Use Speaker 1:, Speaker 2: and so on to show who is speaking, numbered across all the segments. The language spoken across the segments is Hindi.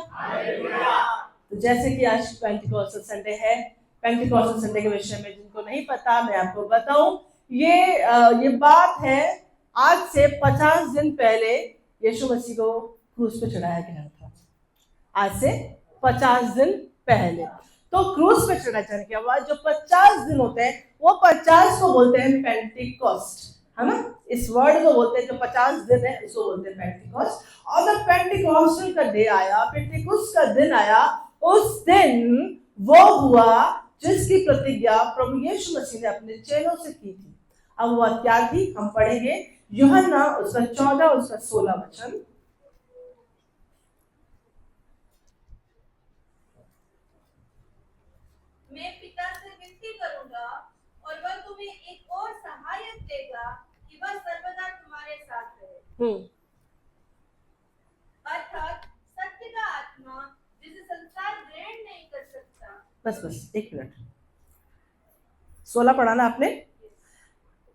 Speaker 1: तो जैसे कि आज पेंटिकॉस्टल संडे है, पेंटिकॉस्टल संडे के विषय में जिनको नहीं पता मैं आपको बताऊं, ये बात है आज से 50 दिन पहले यीशु मसीह को क्रूस पे चढ़ाया गया था। आज से 50 दिन पहले तो क्रूस पे चढ़ाए जाने के बाद जो 50 दिन होते हैं वो 50 को बोलते हैं पेंटिकॉस्ट, है ना। इस वर्ड को बोलते हैं, जो 50 दिन है इसको बोलते हैं पेंटिकॉस्ट। और जब पेंटिकॉस्टल का डे आया, पेंटिकॉस्ट का दिन आया, उस दिन वो हुआ जिसकी प्रतिज्ञा प्रभु यीशु मसीह ने अपने चेलों से की थी। अब वह क्या थी हम पढ़ेंगे, यूहन्ना उसका 14 उसका 16 वचन।
Speaker 2: मैं पिता से विनती करूंगा और वह तुम्हें एक और सहायक देगा कि वह सर्वदा तुम्हारे साथ रहे, अर्थात सत्य का आत्मा जिसे संसार ग्रहण नहीं कर सकता।
Speaker 1: बस एक मिनट, 16 पढ़ाना आपने।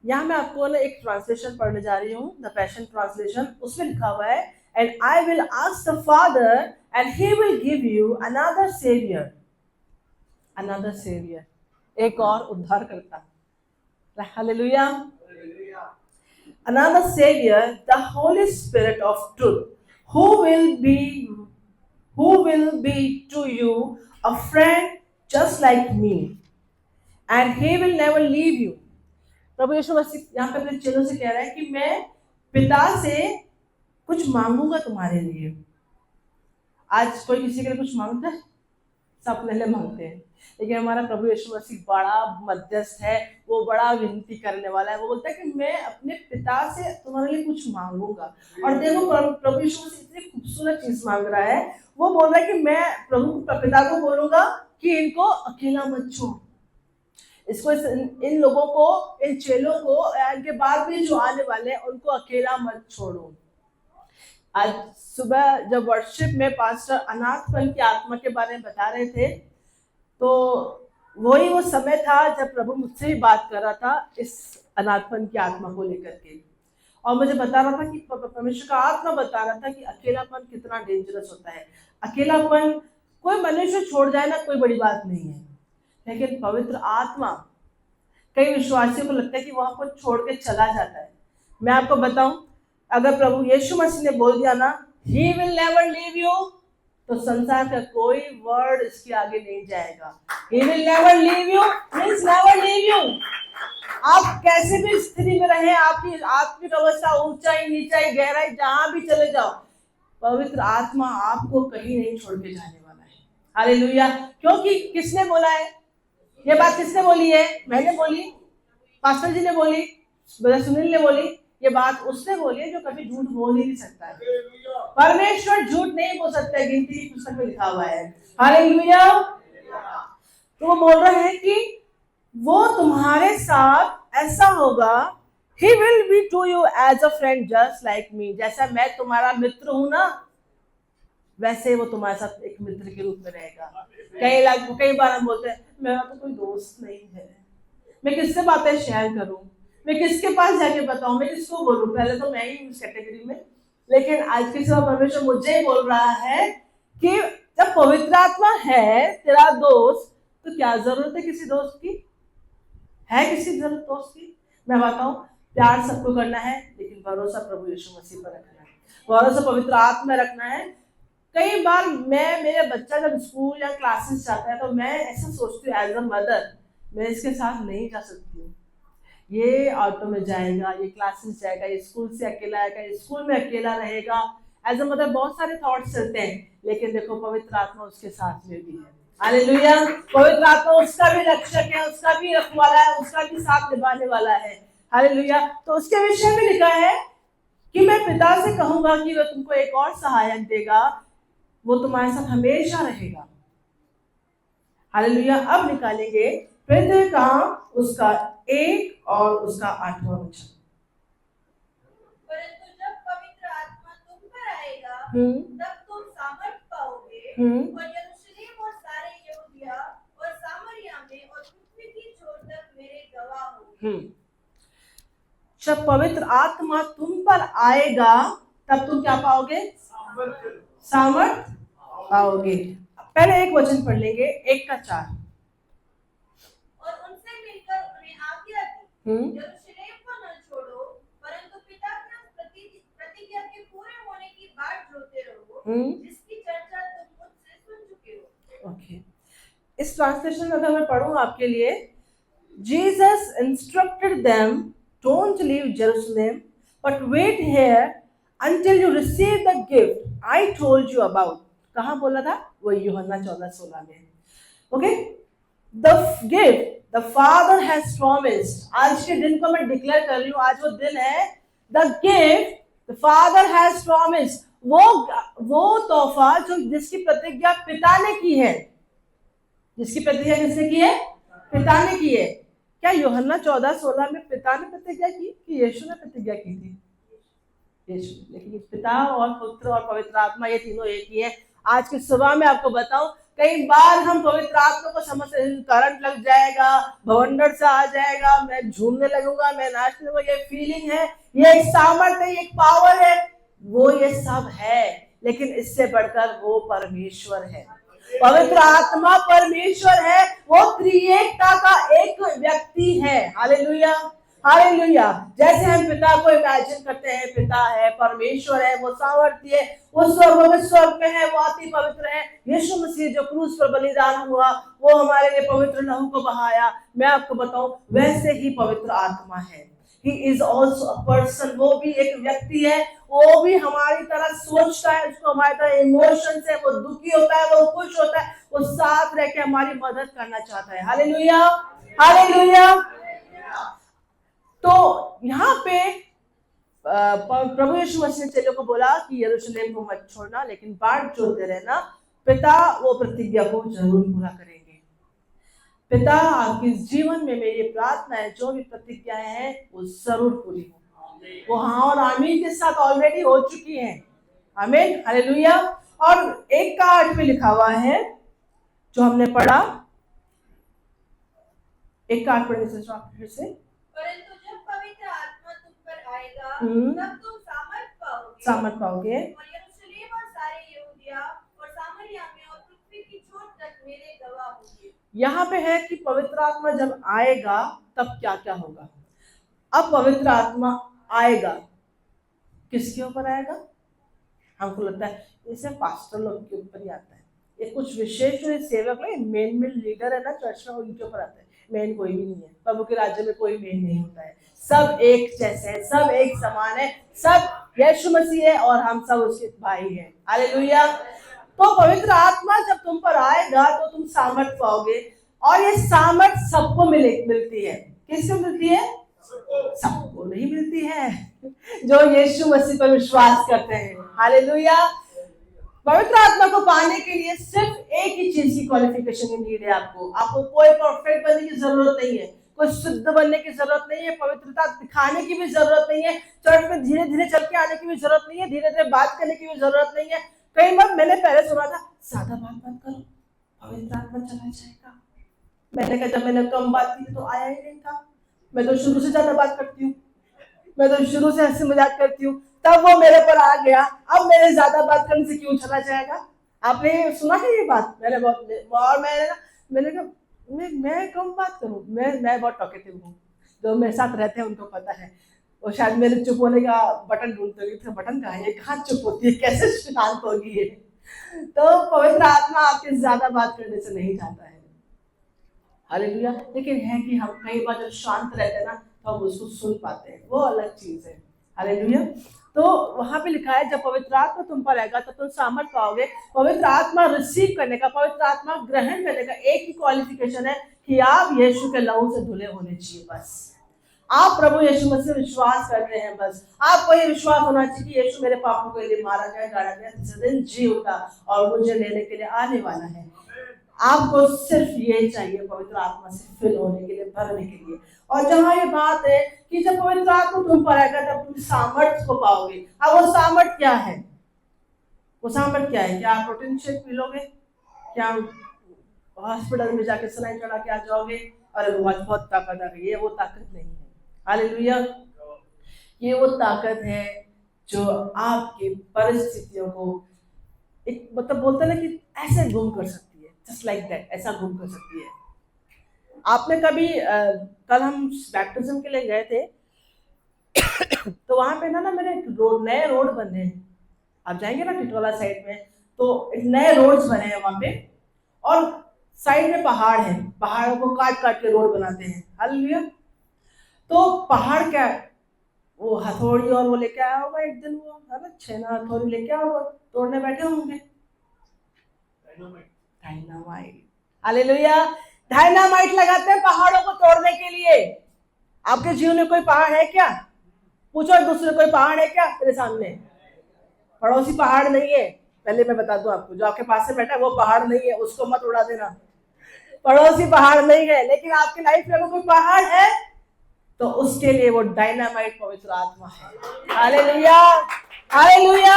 Speaker 1: यहाँ मैं आपको ना एक ट्रांसलेशन पढ़ने जा रही हूँ, द पैशन ट्रांसलेशन। उसमें लिखा हुआ है, and I will ask the father and he will give you another saviour, another saviour, एक और उद्धारकर्ता। Hallelujah. Another savior, the Holy Spirit of truth, who will be to you a friend just like me, and he will never leave you. प्रभु यीशु मसीह यहाँ पे अपने चेलों से कह रहा है कि मैं पिता से कुछ मांगूंगा तुम्हारे लिए। आज कोई किसी के लिए कुछ मांगता है? सब पहले मांगते हैं, लेकिन हमारा प्रभु यीशु मसीह बड़ा मध्यस्थ है, वो बड़ा विनती करने वाला है। वो बोलता है कि मैं अपने पिता से तुम्हारे लिए कुछ मांगूंगा। और देखो प्रभु यीशु मसीह इतनी खूबसूरत चीज मांग रहा है। वो बोल रहा है कि मैं प्रभु पिता को बोलूंगा कि इनको अकेला मत छोड़, इसको इन लोगों को, इन चेलों को, इनके बाद भी जो आने वाले हैं उनको अकेला मत छोड़ो। आज सुबह जब वर्शिप में पास्टर अनाथपन की आत्मा के बारे में बता रहे थे, तो वही वो समय था जब प्रभु मुझसे भी बात कर रहा था इस अनाथपन की आत्मा को लेकर के, और मुझे बता रहा था कि परमेश्वर का आत्मा बता रहा था कि अकेलापन कितना डेंजरस होता है। अकेलापन, कोई मनुष्य छोड़ जाए ना, कोई बड़ी बात नहीं है, लेकिन पवित्र आत्मा, कई विश्वासियों को लगता है कि वह आपको छोड़ के चला जाता है। मैं आपको बताऊं, अगर प्रभु यीशु मसीह ने बोल दिया ना, He will never leave you, तो संसार का कोई वर्ड इसके आगे नहीं जाएगा। He will never leave you means never leave you। आप कैसे भी स्थिति में रहे, आपकी आत्मिक अवस्था ऊंचाई नीचाई गहराई जहां भी चले जाओ, पवित्र आत्मा आपको कहीं नहीं छोड़ के जाने वाला है। हालेलुया। क्योंकि किसने बोला है ये बात? किसने बोली है? मैंने बोली, पास्टर जी ने बोली, ब्रदर सुनील ने बोली। ये बात उसने बोली है जो कभी झूठ बोल ही नहीं सकता है। परमेश्वर झूठ नहीं बोल सकता है, गिनती की पुस्तक में लिखा हुआ है। हालेलुया। तो वो बोल रहे हैं कि वो तुम्हारे साथ ऐसा होगा, He will be to you as a friend just like me। जैसा मैं तुम्हारा मित्र हूं ना, वैसे वो तुम्हारे साथ एक मित्र के रूप में रहेगा। कई बार हम बोलते हैं मेरा तो कोई दोस्त नहीं है, मैं किससे बातें शेयर करूं, मैं किसके पास जाके बताऊं, मैं किसको बोलूं। पहले तो मैं ही हूं इस कैटेगरी में, लेकिन आज के समय परमेश्वर मुझे ही बोल रहा है कि जब पवित्र आत्मा है तेरा दोस्त, तो क्या जरूरत है किसी दोस्त की? है किसी जरूरत दोस्त की? मैं बताऊं, प्यार सबको करना है, लेकिन भरोसा प्रभु यीशु मसीह पर रखना है, भरोसा पवित्र आत्मा में रखना है। कई बार मेरे बच्चा जब स्कूल या क्लासेस जाता है तो मैं ऐसा सोचती हूँ एज अ मदर, मैं इसके साथ नहीं जा सकती हूँ। ये ऑटो में जाएगा, ये क्लासेस जाएगा, ये स्कूल से अकेला आएगा, ये स्कूल में अकेला रहेगा। एज अ मदर बहुत सारे थॉट्स चलते हैं, लेकिन देखो पवित्र आत्मा उसके साथ में भी है। हालेलुया। पवित्र आत्मा उसका भी रक्षक है, उसका भी रखवाला है, उसका भी साथ निभाने वाला है। हालेलुया। तो उसके विषय में लिखा है कि मैं पिता से कहूंगा कि वह तुमको एक और सहायक देगा, वो तुम्हारे साथ हमेशा रहेगा। हालेलुया। अब निकालेंगे फिर कहा उसका 1 और उसका 8वां वचन।
Speaker 2: परंतु जब पवित्र आत्मा तुम पर आएगा, तब तुम सामर्थ पाओगे और यरूशलेम और सारे यहूदिया और सामरिया में और पृथ्वी की छोर तक मेरे गवाह होगे।
Speaker 1: जब पवित्र आत्मा तुम पर आएगा, तब तुम क्या पाओगे? सामर्थ पाओगे। पहले एक वचन पढ़ लेंगे, 1:4।
Speaker 2: और उनसे मिलकर उन्हें आज्ञा दी, यरूशलेम को न छोड़ो, परंतु पिता की प्रतिज्ञा के पूरे होने की बाट जोते रहो, जिसकी चर्चा तुम मुझसे सुन चुके हो।
Speaker 1: ओके, इस ट्रांसलेशन में अगर मैं पढ़ूं आपके लिए, Jesus instructed them, don't leave Jerusalem, but wait here until you receive the gift I told you about. कहाँ बोला था? वो यूहन्ना 14:16 में। Okay, the gift the Father has promised. आज के दिन को मैं डिक्लेयर कर रही हूँ, आज वो दिन है। The gift the Father has promised, वो तोहफा जो जिसकी प्रतिज्ञा पिता ने की है। जिसकी प्रतिज्ञा किसने की है? पिता ने की है। क्या यूहन्ना 14:16 में पिता ने प्रतिज्ञा की कि यीशु ने प्रतिज्ञा की थी? यीशु। लेकिन पिता और पुत्र और पवित्र आत्मा ये तीनों एक ही है। आज की सुबह में आपको बताऊं, कई बार हम पवित्र आत्मा को समझते हैं करंट लग जाएगा, भवंडर सा आ जाएगा, मैं झूमने लगूंगा, मैं नाचने लगूंगा, ये फीलिंग है, ये एक सामर्थ्य है, एक पावर है। वो ये सब है, लेकिन इससे बढ़कर वो परमेश्वर है। पवित्र आत्मा परमेश्वर है, वो त्रिएकता का एक व्यक्ति है। Hallelujah, hallelujah. जैसे हम पिता को इमेजिन करते हैं, पिता है, परमेश्वर है, वो सामर्थ्य है, वो स्वर्ग में है, वो अति पवित्र है। यीशु मसीह जो क्रूस पर बलिदान हुआ, वो हमारे लिए पवित्र लहू को बहाया। मैं आपको बताऊं, वैसे ही पवित्र आत्मा है। He is also a person, वो भी एक व्यक्ति है, वो भी हमारी तरह सोचता है, उसको हमारी तरह इमोशंस है, वो दुखी होता है, वो खुश होता है, वो साथ रह के हमारी मदद करना चाहता है। Hallelujah, hallelujah. तो यहाँ पे प्रभु यीशु मसीह ने चेलों को बोला कि यरूशलेम को मत छोड़ना, लेकिन बाट जोते रहना, पिता वो प्रतिज्ञा को जरूर पूरा करेंगे। पिता, आपके जीवन में मेरी प्रार्थना है, जो भी प्रतिज्ञाएं हैं वो जरूर पूरी हो। वो हाँ और आमीन के साथ ऑलरेडी हो चुकी हैं। आमीन, हालेलुया। और 1:8 में लिखा हुआ है जो हमने पढ़ा, 1:8 पढ़ने से
Speaker 2: परंतु जब पवित्र आत्मा तुम पर आएगा, तब तुम सामर्थ पाओगे, और यरूशलेम और सारे यहूदिया और सामरिया में और पृथ्वी की छोर तक मेरे गवाह होंगे।
Speaker 1: यहाँ पे है कि पवित्र आत्मा जब आएगा तब क्या क्या होगा। अब पवित्र आत्मा आएगा, किसके ऊपर आएगा? हमको लगता है ये सिर्फ पास्टर लोग के ऊपर ही आता है, ये कुछ विशेष जो सेवक मेन लीडर है ना चर्च में, उनके ऊपर आता है। मेन कोई भी नहीं है, प्रभु के राज्य में कोई मेन नहीं होता है, सब एक जैसे है, सब एक समान है, सब यीशु मसीह है और हम सब उसके भाई हैं। हालेलुया। तो पवित्र आत्मा जब तुम पर आएगा तो तुम सामर्थ पाओगे, और ये सामर्थ सबको मिलती है। किसको मिलती है? सबको नहीं मिलती है, जो यीशु मसीह पर विश्वास करते हैं। हालेलुया। पवित्र आत्मा को पाने के लिए सिर्फ एक ही चीज की क्वालिफिकेशन की नीड है। आपको कोई परफेक्ट बनने की जरूरत नहीं है, कोई शुद्ध बनने की जरूरत नहीं है, पवित्रता दिखाने की भी जरूरत नहीं है, चर्च में धीरे धीरे चल के आने की भी जरूरत नहीं है, धीरे धीरे बात करने की भी जरूरत नहीं है। कई बार मैंने पहले सुना था, ज्यादा बात मत करो, पवित्र आत्मा चला जाएगा। मैंने कहा जब मैंने कम बात की तो आया ही नहीं था, मैं तो शुरू से ज्यादा बात करती हूँ, मैं तो शुरू से हंसी मजाक करती हूँ, तब वो मेरे पर आ गया, अब मेरे ज्यादा बात करने से क्यों चला जाएगा? आपने सुना है ये बात? मैंने कहा मैं कम बात करूं, मैं बहुत टॉकेटिव हूँ, जो मेरे साथ रहते हैं उनको पता है। वो शायद मेरे चुप होने का बटन ढूंढते होगी, बटन कहाँ है, कहाँ चुप होती है, कैसे शांत होगी ये। तो पवित्र आत्मा आपके ज्यादा बात करने से नहीं चाहता है। हालेलुया। लेकिन है कि हम कई बार जब शांत रहते हैं ना तो हम उसको सुन पाते हैं, वो अलग चीज है। हालेलुया। तो वहां पे लिखा है जब पवित्र आत्मा तुम पर आएगा तब तुम सामर्थ पाओगे। पवित्र आत्मा रिसीव करने का, पवित्र आत्मा ग्रहण करने का एक ही क्वालिफिकेशन है कि आप यीशु के लहू से धुले होने चाहिए। बस आप प्रभु यीशु मसीह विश्वास करते हैं, बस आपको ये विश्वास होना चाहिए कि यीशु मेरे पापों के लिए मारा गया, गाड़ा गया, तीसरे दिन जी उठा और मुझे लेने के लिए आने वाला है। आपको सिर्फ ये चाहिए, पवित्र आत्मा से फिल होने के लिए, भरने के लिए। और जहां ये बात है कि जब पवित्र आत्मा तुम पर आएगा तब तुम सामर्थ्य को पाओगे। अब वो सामर्थ्य क्या है? वो सामर्थ्य क्या है? क्या आप प्रोटीन शेक पी लोगे? क्या हॉस्पिटल में जाके सलाइन चढ़ा के आ जाओगे और बहुत ताकत आ गई? ये वो ताकत नहीं है। हालेलुया। ये वो ताकत है जो आपकी परिस्थितियों को एक मतलब बोलते हैं ना कि ऐसे घूम कर सकती है, जस्ट लाइक दैट, ऐसा घूम कर सकती है। आपने कभी कल हम बैप्टिज्म के लिए गए थे, तो वहां पे ना मेरे रोड, नए रोड बने हैं। आप जाएंगे ना टिटवाला साइड में, तो नए रोड्स बने हैं वहां पे, और साइड में पहाड़ है, पहाड़ों को काट काट के रोड बनाते हैं। हालेलुया। तो पहाड़ क्या है, वो हथौड़ी और वो लेके आया होगा एक दिन, वो है ना छेना हथौड़ी लेके आया होगा, तोड़ने बैठे होंगे। Dynamite, hallelujah. डायनामाइट लगाते हैं पहाड़ों को तोड़ने के लिए। आपके जीवन में कोई पहाड़ है क्या? पूछो एक दूसरे, कोई पहाड़ है क्या तेरे सामने? पड़ोसी पहाड़ नहीं है, पहले मैं बता दूं आपको, जो आपके पास से बैठा है वो पहाड़ नहीं है, उसको मत उड़ा देना। पड़ोसी पहाड़ नहीं है, लेकिन आपकी लाइफ में कोई पहाड़ है तो उसके लिए वो डायनामाइट पवित्र आत्मा है। Hallelujah, hallelujah.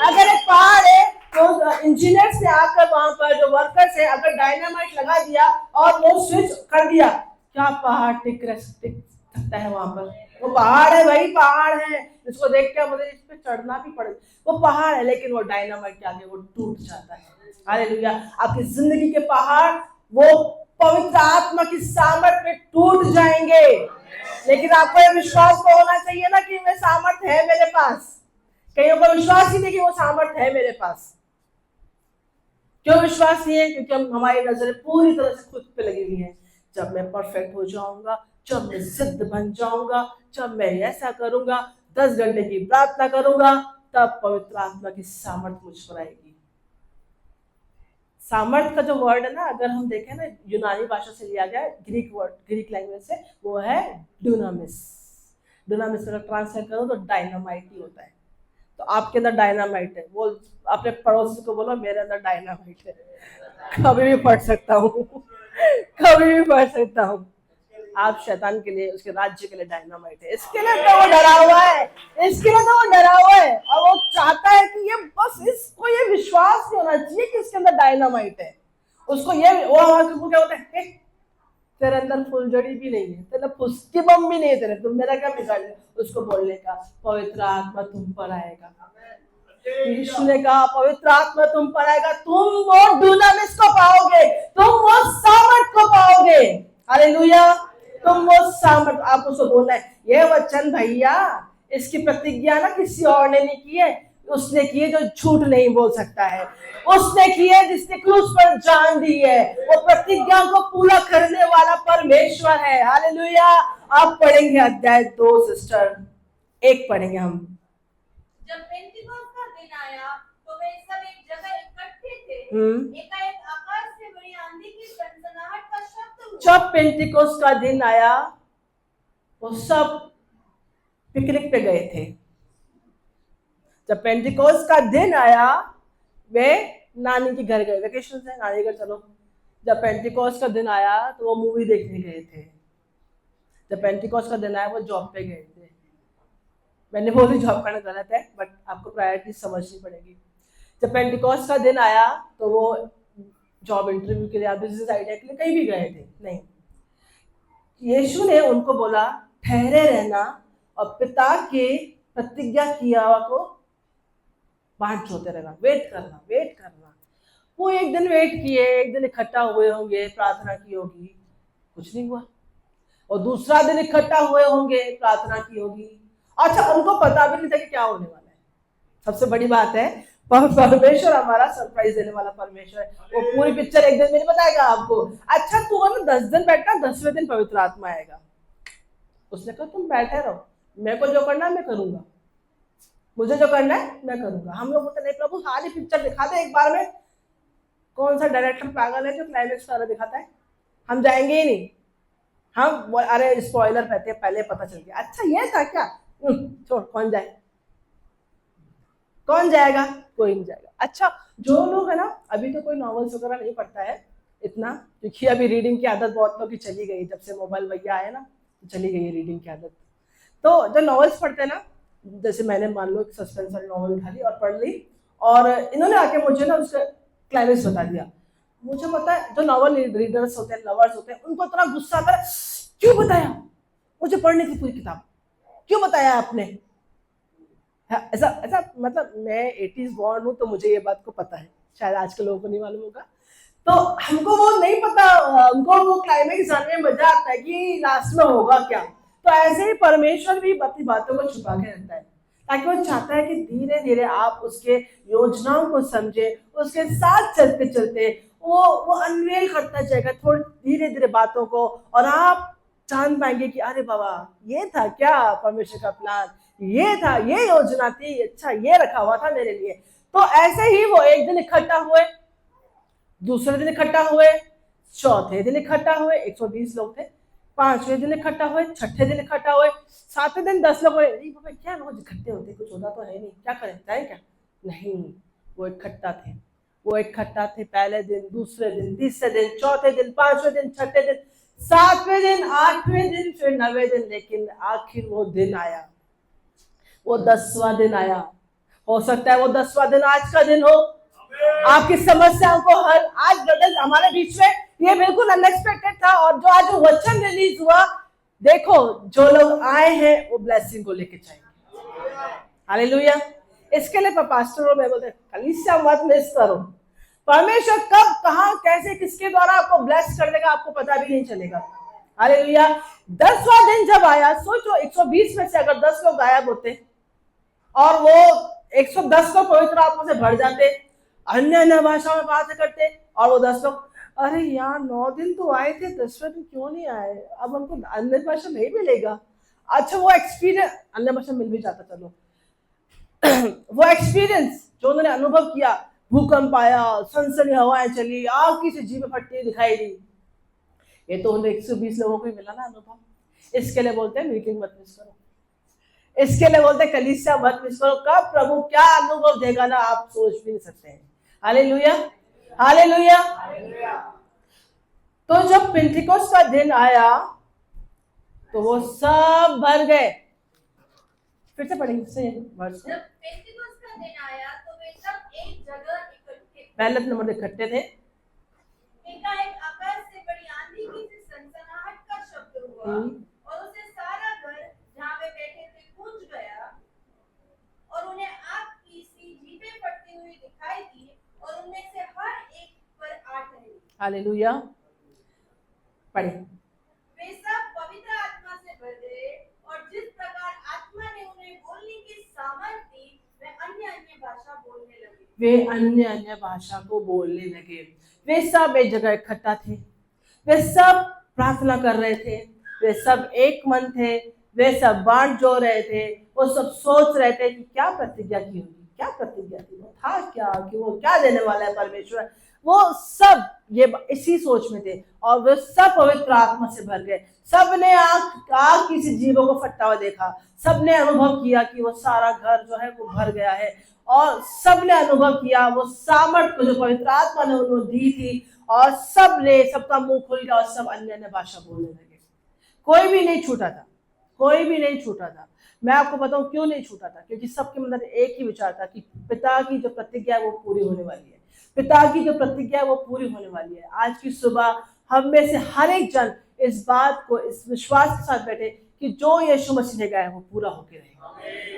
Speaker 1: अगर एक पहाड़ है तो इंजीनियर्स ने आकर वहां पर जो वर्कर्स है, अगर डायनामाइट लगा दिया और वो स्विच कर दिया, क्या पहाड़ टिक सकता है वहां पर? वो पहाड़ है भाई, पहाड़ है, जिसको देख के मुझे इस पे चढ़ना भी पड़े। वो पहाड़ है, लेकिन वो डायनामाइट के आगे वो टूट जाता है। हालेलुया। आपकी जिंदगी के पहाड़ वो पवित्र आत्मा की सामर्थ में टूट जाएंगे, लेकिन आपको ये विश्वास तो होना चाहिए ना कि मैं सामर्थ है मेरे पास। कईयों को विश्वास ही नहीं कि वो सामर्थ है मेरे पास। क्यों विश्वास नहीं है? क्योंकि हम, हमारी नजरें पूरी तरह से खुद पे लगी हुई है। जब मैं परफेक्ट हो जाऊंगा, जब मैं सिद्ध बन जाऊंगा, जब मैं ऐसा करूंगा, 10 घंटे की प्रार्थना करूंगा, तब पवित्र आत्मा की सामर्थ मुझ पर आएगी। सामर्थ का जो वर्ड है ना, अगर हम देखें ना, यूनानी भाषा से लिया गया, ग्रीक वर्ड, ग्रीक लैंग्वेज से, वो है डुनामिस। डुनामिस अगर ट्रांसलेट करो तो डायनामाइट ही होता है। तो आपके अंदर डायनामाइट है, वो अपने पड़ोसी को बोलो मेरे अंदर डायनामाइट है। कभी भी पढ़ सकता हूँ, कभी भी पढ़ सकता हूँ। आप शैतान के लिए, उसके राज्य के लिए डायनामाइट है। इसके लिए तो वो डरा हुआ है, इसके लिए तो वो डरा हुआ है, और वो चाहता है कि ये बस इसको ये विश्वास नहीं होना चाहिए कि इसके अंदर डायनामाइट है। उसको ये, वो क्या होता है, तेरे अंदर फुलझड़ी भी नहीं है, तेरा फुस्की बम भी नहीं है तेरे, तुम मेरा क्या बिगाड़ है? उसको बोलने का पवित्र आत्मा तुम पर आएगा। यीशु ने कहा पवित्र आत्मा तुम पर आएगा, तुम वो डुनामिस को पाओगे, तुम वो सामर्थ को पाओगे। हालेलुया। तुम वो सामर्थ, आप उसको बोलना है, ये वचन भैया, इसकी प्रतिज्ञा ना किसी और ने नहीं की है, उसने की है जो झूठ नहीं बोल सकता है, उसने की है जिसने क्रूस पर जान दी है। वो प्रतिज्ञा को पूरा करने वाला परमेश्वर है। हालेलुया। आप पढ़ेंगे अध्याय 2 सिस्टर, 1 पढ़ेंगे हम।
Speaker 2: जब पेंटिकोस्ट का दिन आया तो वे सब एक जगह इकट्ठे थे। एकाएक आकाश से बड़ी आंधी की सनसनाहट का शब्द हुआ।
Speaker 1: जब पेंटिकोस्ट का दिन आया, वो सब पिकनिक पे गए थे। जब पेंटिकोस्ट का दिन आया, वे नानी के घर गए, वेकेशन से नानी घर चलो। जब पेंटिकोस्ट का दिन आया तो वो मूवी देखने गए थे। जब पेंटिकोस्ट का दिन आया वो जॉब पे गए थे। मैंने बोली जॉब करना गलत है, बट आपको प्रायोरिटी समझनी पड़ेगी। जब पेंटिकोस्ट का दिन आया तो वो जॉब इंटरव्यू के लिए या बिजनेस आइडिया के लिए कहीं भी गए थे नहीं। यीशु ने उनको बोला ठहरे रहना और पिता के प्रतिज्ञा किया हुआ को बाट जोते रहना, वेट करना, वेट करना। वो एक दिन वेट किए, एक दिन इकट्ठा हुए होंगे, प्रार्थना की होगी, कुछ नहीं हुआ। और दूसरा दिन इकट्ठा हुए होंगे, प्रार्थना की होगी। अच्छा, उनको पता भी नहीं था कि क्या होने वाला है। सबसे बड़ी बात है, परमेश्वर हमारा सरप्राइज देने वाला परमेश्वर है। वो पूरी पिक्चर एक दिन में नहीं बताएगा आपको। अच्छा तू अगर 10 दिन बैठना, 10वें दिन पवित्र आत्मा आएगा। उसने कहा तुम बैठे रहो, मेरे को जो करना है मैं करूंगा, मुझे जो करना है मैं करूंगा। हम लोग बोलते नहीं प्रभु सारी पिक्चर दिखा दे एक बार में। कौन सा डायरेक्टर पागल है जो क्लाइमेक्स सारा दिखाता है? हम जाएंगे ही नहीं। हम अरे स्पॉइलर कहते हैं, पहले पता चल गया। अच्छा ये था क्या? छोड़, कौन जाए, कौन जाएगा? कोई नहीं जाएगा। अच्छा जो लोग है ना, अभी तो कोई नॉवेल्स वगैरह नहीं पढ़ता है इतना, क्योंकि अभी रीडिंग की आदत बहुत लोगों की चली गई। जब से मोबाइल भैया आए ना, तो चली गई है रीडिंग की आदत। तो जो नॉवेल्स पढ़ते हैं ना, जैसे मैंने मान लो एक सस्पेंस वाली नॉवल उठा ली और पढ़ ली, और इन्होंने आके मुझे ना उसका क्लाइमेक्स बता दिया। मुझे पता है जो नॉवल रीडर्स होते हैं, लवर्स होते हैं, उनको इतना गुस्सा आता है, क्यों बताया? मुझे पढ़नी थी पूरी किताब, क्यों बताया आपने? ऐसा ऐसा मतलब मैं 80s बॉर्न हूँ तो मुझे ये बात को पता है, शायद आज के लोगों को नहीं मालूम होगा। तो हमको वो नहीं पता, हमको वो क्लाइमेक्स जानने में मजा आता है कि लास्ट में होगा क्या। तो ऐसे ही परमेश्वर भी अपनी बातों को छुपा के रखता है, ताकि वो चाहता है कि धीरे धीरे आप उसके योजनाओं को समझे, उसके साथ चलते चलते वो अनवेल करता जाएगा थोड़ी धीरे धीरे बातों को, और आप जान पाएंगे कि अरे बाबा ये था क्या परमेश्वर का प्लान, ये था, ये योजना थी, अच्छा ये रखा हुआ था मेरे लिए। तो ऐसे ही वो एक दिन इकट्ठा हुए, दूसरे दिन इकट्ठा हुए, चौथे दिन इकट्ठा हुए, 120 लोग थे, पांचवें दिन इकट्ठा हुए, छठे दिन इकट्ठा हुए, सातवें दिन 10 लोग हुए। नहीं बाबा क्या रोज इकट्ठे होते, कुछ होता तो है नहीं, क्या करें जाए क्या, नहीं वो इकट्ठा थे। वो इकट्ठा थे पहले दिन, दूसरे दिन, तीसरे दिन, चौथे दिन, पांचवें दिन, छठे दिन, सातवें दिन, आठवें दिन, फिर 9वें दिन, लेकिन आखिर वो दिन आया, वो 10वां दिन आया। हो सकता है वो 10वां दिन आज का दिन हो, आपकी समस्याओं को हल आज ब्रदर्स हमारे बीच में, ये बिल्कुल अनएक्सपेक्टेड था। और जो आज वचन रिलीज हुआ, देखो जो लोग आए हैं वो ब्लेसिंग को लेके जाएंगे। हालेलुया। इसके लिए पास्टर मैं बोलते कलीसिया मत मिस करो। परमेश्वर कब कहां कैसे किसके द्वारा आपको ब्लेस कर देगा आपको पता भी नहीं चलेगा। हालेलुया। 10वां दिन जब आया, सोचो 120 में से अगर 10 लोग गायब होते और वो 110 लोग पवित्र आत्मा से भर जाते, अन्य अन्य भाषा में बातें करते, और वो 10 लोग अरे यार 9 दिन तो आए थे, 10वें दिन क्यों नहीं आए, अब हमको अन्य भाषा नहीं मिलेगा। अच्छा वो एक्सपीरियंस, अन्य भाषा मिल भी जाता चलो वो एक्सपीरियंस जो उन्होंने अनुभव किया, भूकंप आया, सनसनी हवाएं चली, आग की सी जीभ फटती दिखाई दी, ये तो उन्हें 120 लोगों को ही मिला ना अनुभव। इसके लिए बोलते हैं मीटिंग मत मिस करो, इसके लिए बोलते हैं कलीसिया मत मिस करो। कब प्रभु क्या अनुभव देगा ना आप सोच भी नहीं सकते हैं। Hallelujah, hallelujah. तो जब पेंटिकोस्ट का दिन आया तो वो सब भर गए। फिर से पढ़ेंगे वर्ष।
Speaker 2: जब पेंटिकोस्ट का दिन आया तो वे सब एक जगह इकट्ठे,
Speaker 1: पहले नंबर इकट्ठे थे।
Speaker 2: एकाएक आकाश से बड़ी आंधी की सी सनसनाहट का शब्द हुआ और उसे सारा घर जहाँ वे बैठे थे गूंज गया, और उन्हें आग की सी जीभें फटती हुई दिखाई दी और उनमें से हर एक पर आ ठहरी।
Speaker 1: हालेलुया। पढ़े।
Speaker 2: वे सब पवित्र आत्मा से भर गए और जिस प्रकार आत्मा ने उन्हें बोलने की सामर्थ दी, वे अन्य अन्य भाषा बोलने लगे।
Speaker 1: वे अन्य अन्य भाषा को बोलने लगे। वे सब एक जगह इकट्ठा थे, वे सब प्रार्थना कर रहे थे, वे सब एक मन थे, वे सब बांट जो रहे थे, वो सब सोच रहे थे कि क्या प्रतिज्ञा की होगी, क्या प्रतिज्ञा थी, वो था क्या, कि वो क्या देने वाला है परमेश्वर। वो सब ये इसी सोच में थे और वे सब पवित्र आत्मा से भर गए। सबने आग किसी जीवों को फटता हुआ देखा, सबने अनुभव किया कि वो सारा घर जो है वो भर गया है, और सबने अनुभव किया वो सामर्थ को जो पवित्र आत्मा ने उन्हें दी थी, और सबने सबका मुंह खुल गया और सब अन्य अन्य भाषा बोलने लगे। कोई भी नहीं छूटा था, कोई भी नहीं छूटा था। मैं आपको बताऊं क्यों नहीं छूटा था, क्योंकि सबके अंदर एक ही विचार था कि पिता की जो प्रतिज्ञा है वो पूरी होने वाली है, पिता की जो प्रतिज्ञा है वो पूरी होने वाली है। आज की सुबह हम में से हर एक जन इस बात को इस विश्वास के साथ बैठे कि जो यीशु मसीह ने कहा है वो पूरा होके रहेगा,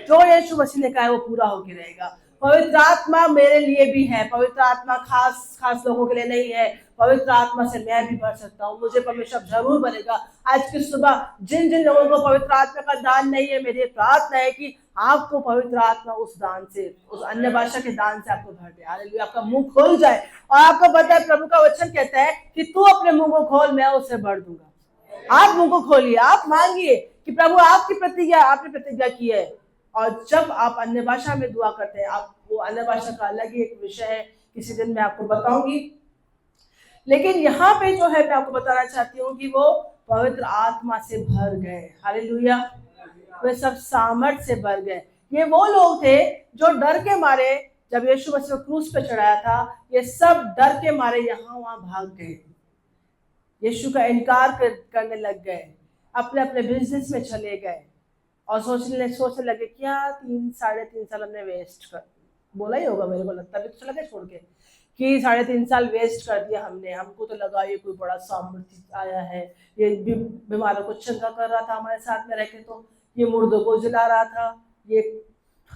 Speaker 1: जो यीशु मसीह ने कहा है वो पूरा होके रहेगा। पवित्र आत्मा मेरे लिए भी है, पवित्र आत्मा खास खास लोगों के लिए नहीं है, पवित्र आत्मा से मैं भी भर सकता हूँ, मुझे परमेश्वर जरूर बनेगा। आज की सुबह जिन जिन लोगों को पवित्र आत्मा का दान नहीं है, मेरी प्रार्थना है कि आपको पवित्र आत्मा उस दान से, उस अन्य भाषा के दान से आपको भर दे। हालेलुया, आपका मुंह खोल जाए। और आपको पता है प्रभु का वचन कहता है कि तू अपने मुंह को खोल, मैं उसे भर दूंगा। आप मुंह को खोलिए, आप मांगिए कि प्रभु आपकी प्रतिज्ञा, आपने प्रतिज्ञा की है। और जब आप अन्य भाषा में दुआ करते हैं, आप वो अन्य भाषा का अलग ही एक विषय है, किसी दिन मैं आपको बताऊंगी। लेकिन यहाँ पे जो है मैं आपको बताना चाहती हूँ कि वो पवित्र आत्मा से भर गए। हालेलुया, वे सब सामर्थ से भर गए। ये वो लोग थे जो डर के मारे, जब यीशु मसीह को क्रूस पे चढ़ाया था, ये सब डर के मारे यहाँ वहां भाग गए, यीशु का इनकार करने लग गए, अपने अपने बिजनेस में चले गए और सोचने लगे क्या 3-3.5 साल हमने वेस्ट कर, बोला ही होगा मेरे को लगता है, तो लगे छोड़ के कि 3.5 साल वेस्ट कर दिया हमने, हमको तो लगा ये कोई बड़ा सामर्थ्य आया है, ये बीमारों को चंगा कर रहा था हमारे साथ में रहकर, तो ये मुर्दों को जला रहा था, ये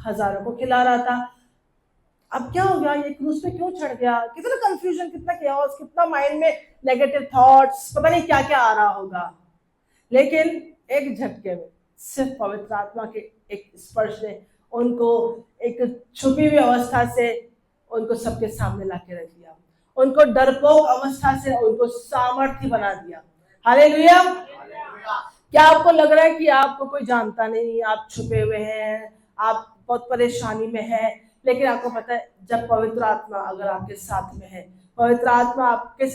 Speaker 1: हजारों को खिला रहा था। अब क्या हो गया, ये क्रूज पे क्यों चढ़ गया, कितना कंफ्यूजन, कितना chaos, कितना माइंड में नेगेटिव थॉट्स, पता नहीं क्या क्या आ रहा होगा। लेकिन एक झटके में सिर्फ पवित्र आत्मा के एक स्पर्श ने उनको एक छुपी हुई अवस्था से उनको सबके सामने लाके रख दिया, उनको डरपोक अवस्था से उनको सामर्थ्य बना दिया। हालेलुया। क्या आपको लग रहा है कि आपको कोई जानता नहीं, आप छुपे हुए हैं, आप बहुत परेशानी में हैं, लेकिन आपको पता है जब पवित्र आत्मा अगर आपके साथ में है, पवित्र आत्मा आपके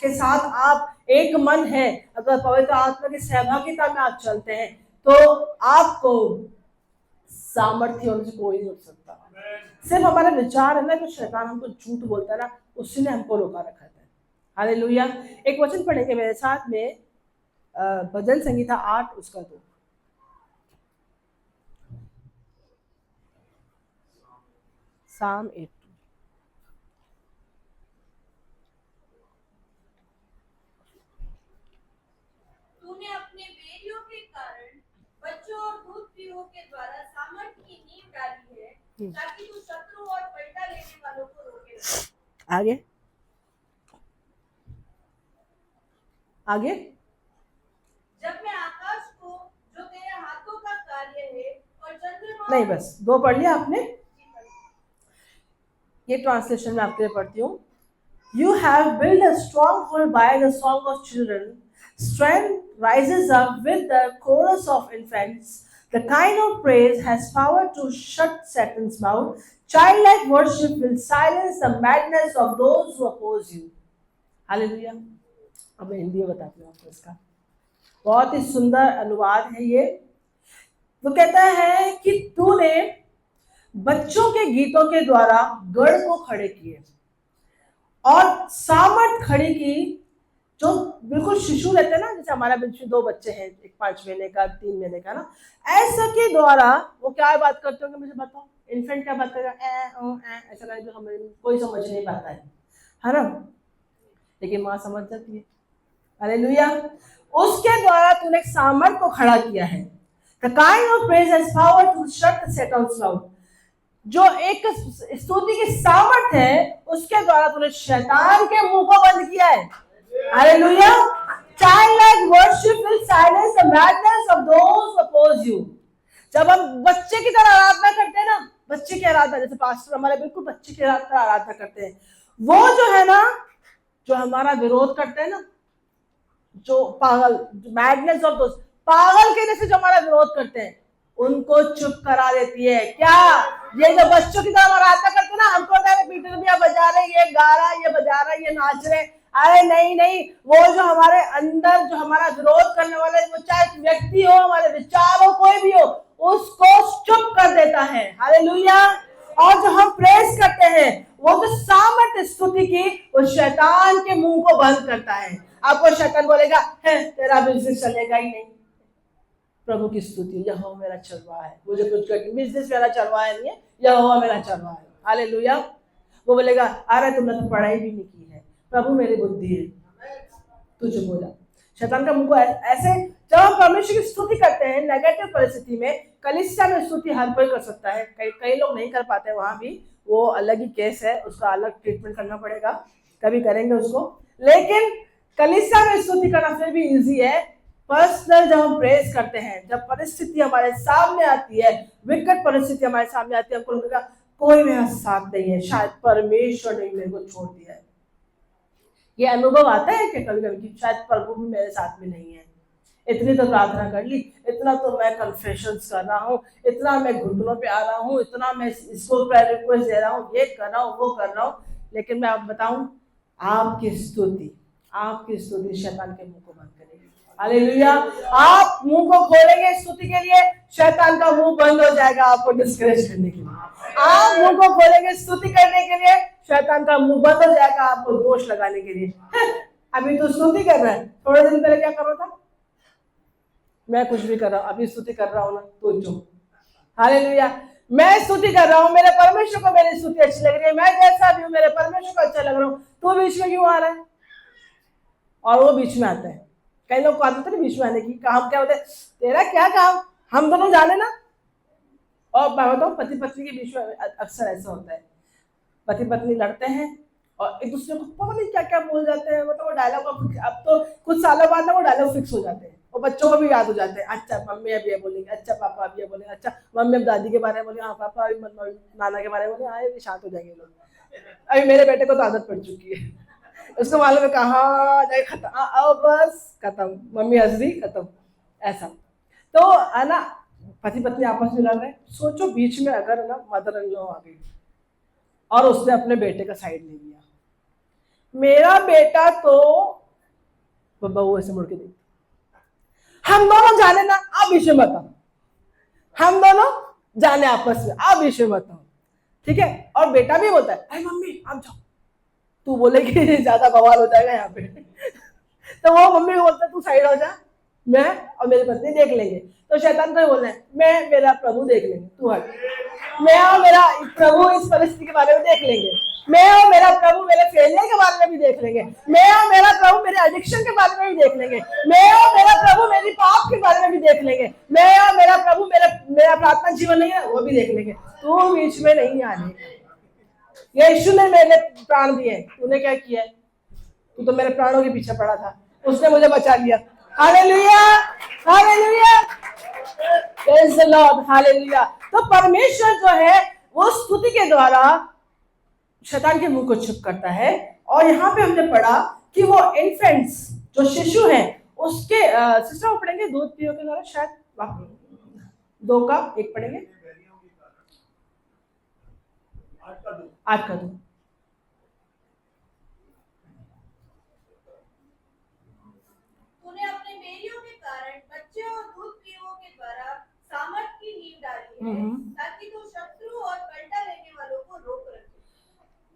Speaker 1: के साथ आप एक मन है, अगर पवित्र आत्मा की सहभागिता में आप चलते हैं तो आपको सामर्थ्य होने से कोई नहीं रोक सकता। सिर्फ हमारा विचार है ना, तो शैतान हमको झूठ बोलता है ना, उसी ने हमको रोका रखा है। हालेलुया। एक वचन पढ़ेंगे मेरे साथ में, भजन संगीता 8 उसका 2। साम 8।
Speaker 2: तूने अपने बेरियों के कारण बच्चों और दूध पीओं के द्वारा सामर्थ्य की नींव डाली है, ताकि तू शत्रु और पलटा लेने वालों को रोके।
Speaker 1: आगे आगे।
Speaker 2: जब मैं आकाश को, जो तेरे हाथों का कार्य है, और चंद्रमा,
Speaker 1: नहीं, बस 2 पढ़ लिया आपने। ये ट्रांसलेशन में आपके लिए पढ़ती हूँ। You have built a stronghold by the song of children. Strength rises up with the chorus of infants. The kind of praise has power to shut Satan's mouth. Childlike worship will silence the madness of those who oppose you. Hallelujah. अब मैं हिंदी में बताती हूँ आपको इसका। बहुत ही सुंदर अनुवाद है ये। वो कहता है कि तूने बच्चों के गीतों के द्वारा गढ़ को खड़े किए और सामर्थ खड़ी की, जो बिल्कुल शिशु रहते हैं ना, जैसे हमारा बीच में 2 बच्चे हैं, एक 5 महीने का, 3 महीने का ना, ऐसा के द्वारा वो क्या बात करते होंगे मुझे बताओ। इन्फेंट क्या बात करेगा, ऐसा करके हमें कोई समझ नहीं पाता है ना, लेकिन माँ समझ जाती है। हालेलुया। उसके द्वारा तूने एक सामर्थ को खड़ा किया है। The kind of praise has power to shut Satan's mouth. जो एक स्तुति की सामर्थ है, उसके द्वारा तूने शैतान के मुंह को बंद किया है। Hallelujah. Childlike worship will silence the madness of those who oppose you. जब हम बच्चे की तरह आराधना करते हैं ना, बच्चे की आराधना, जैसे पास्टर हमारे बिल्कुल बच्चे की तरह आराधना करते हैं, वो जो है ना, जो हमारा विरोध करते हैं ना, जो पागल, मैडनेस ऑफ दोस्त, पागल के जैसे जो हमारा विरोध करते हैं, उनको चुप करा देती है। क्या ये जो बच्चों की तरह आराधना करते हैं ना, हमको पीटर भैया बजा रहे, ये गा रहा, ये बजा रहा, ये नाच रहे, अरे नहीं नहीं, वो जो हमारे अंदर जो हमारा विरोध करने वाले, वो चाहे व्यक्ति हो, हमारे विचार हो, कोई भी हो, उसको चुप कर देता है। हालेलुया। और जो हम प्रेस करते हैं, वो जो सामर्थ्य स्तुति की, वो शैतान के मुंह को बंद करता है। आपको शैतान बोलेगा है तेरा बिजनेस चलेगा ही नहीं, प्रभु की स्तुति, यहोवा मेरा चल रहा है, मुझे कुछ बिजनेस मेरा चल रहा है नहीं है, यहोवा मेरा चल रहा है। हालेलुया। वो बोलेगा अरे तुमने तो पढ़ाई भी नहीं की है, प्रभु मेरी बुद्धि है, तुझे बोला। शैतान का मुंह को ऐसे, जब हम परमेश्वर की स्तुति करते हैं नेगेटिव परिस्थिति में, कलीसिया में स्तुति हर कोई कर सकता है, कई लोग नहीं कर पाते, वहां भी वो अलग ही केस है, उसका अलग ट्रीटमेंट करना पड़ेगा, कभी करेंगे उसको। लेकिन कलीसिया में स्तुति करना फिर भी इजी है। पर्सनल जब हम प्रेस करते हैं, जब परिस्थिति हमारे सामने आती है, विकट परिस्थिति हमारे सामने आती है, हमको लगेगा कोई मेरा साथ नहीं है, शायद परमेश्वर ने मेरे को छोड़ दिया है। ये अनुभव आता है कि कभी कभी शायद प्रभु भी मेरे साथ में नहीं है। इतनी तो प्रार्थना कर ली, इतना तो मैं कन्फेशंस कर रहा हूँ, इतना मैं घुटनों पे आ रहा हूँ, इतना मैं इसको प्रेयर रिक्वेस्ट दे रहा हूँ, ये कर रहा हूँ, वो कर रहा हूँ, लेकिन मैं आप बताऊं, आपकी स्तुति शैतान के मुंह को बंद करेगी। हालेलुया। आप मुंह को खोलेंगे स्तुति के लिए, शैतान का मुंह बंद हो जाएगा आपको डिस्करेज करने के लिए। आप मुंह को खोलेंगे स्तुति करने के लिए, शैतान का मुंह बंद हो जाएगा आपको दोष लगाने के लिए। अभी तो स्तुति कर रहा है, थोड़े दिन पहले क्या कर रहा था, मैं कुछ भी कर रहा हूँ, अभी स्तुति कर रहा हूँ ना, तो जो हालेलुया, मैं स्तुति कर रहा हूँ, मेरे परमेश्वर को मेरी स्तुति अच्छी लग रही है, मैं जैसा भी हूँ मेरे परमेश्वर को अच्छा लग रहा हूँ, तो बीच में क्यों आ रहा है? और वो बीच में आता है। कई लोग को आदत है बीच में आने की, काम क्या होता है, तेरा क्या काम, हम दोनों जाने ना, और मैं बताऊँ, पति पत्नी के बीच में अक्सर ऐसा होता है, पति पत्नी लड़ते हैं और एक दूसरे को पता नहीं क्या क्या बोल जाते हैं, मतलब वो डायलॉग अब तो कुछ सालों बाद ना वो डायलॉग फिक्स हो जाते हैं और बच्चों को भी याद हो जाते हैं। अच्छा मम्मी अब ये बोलेंगे, अच्छा पापा अब ये बोलेंगे, अच्छा मम्मी अब दादी के बारे में बोले, हाँ पापा अभी नाना के बारे में बोले, हाँ ये शांत हो जाएंगे लोग। अभी मेरे बेटे को तो आदत पड़ चुकी है, उसको मालूम है कहाँ जाए खत्म, अब बस खत्म, मम्मी हंस दी खत्म, ऐसा। तो है ना, पति पत्नी आपस में लड़ रहे, सोचो बीच में अगर ना मदर इन लॉ आ गई और उसने अपने बेटे का साइड ले लिया, मेरा बेटा तो बहू ऐसे मुड़ के देखती, हम दोनों जाने ना, आप विषय बताओ, हम दोनों जाने आपस में, आप विषय बताओ, ठीक है। और बेटा भी बोलता है, अरे मम्मी आप जाओ, तू बोलेगी ज्यादा बवाल हो जाएगा यहाँ पे तो वो मम्मी को बोलता है तू साइड हो जा, मैं और मेरी पत्नी देख लेंगे। तो शैतान को बोलना है, मैं मेरा प्रभु देख लेंगे, तू हट, मैं और मेरा प्रभु इस परिस्थिति के बारे में देख लेंगे, मैं और मेरा प्रभु मेरे फेलियर के बारे में भी देख लेंगे, मैं और मेरा प्रभु मेरे एडिक्शन के बारे में भी देख लेंगे, मैं और मेरा प्रभु मेरी पाप के बारे में भी देख लेंगे, मैं और मेरा प्रभु मेरा प्रार्थना जीवन नहीं है वो भी देख लेंगे, तू बीच में नहीं आने। यीशु ने मेरे प्राण दिए, तूने क्या किया है? तू तो मेरे प्राणों के पीछे पड़ा था, उसने मुझे बचा लिया। Hallelujah, hallelujah, praise the Lord, hallelujah. तो परमेश्वर जो है वो स्तुति के द्वारा शैतान के मुंह को चुप करता है। और यहाँ पे हमने पढ़ा कि वो इन्फेंट्स जो शिशु हैं उसके सिस्टर वो पढ़ेंगे दूध पियो के द्वारा, शायद 2 का 1 पढ़ेंगे, 8 का 2।
Speaker 2: तूने अपने मेरियों के कारण बच्चे और दूध पीओ के द्वारा सामर्थ की नींव डाली है, ताकि तू शत्रु और पलटा लेने वालों को रोक रखे।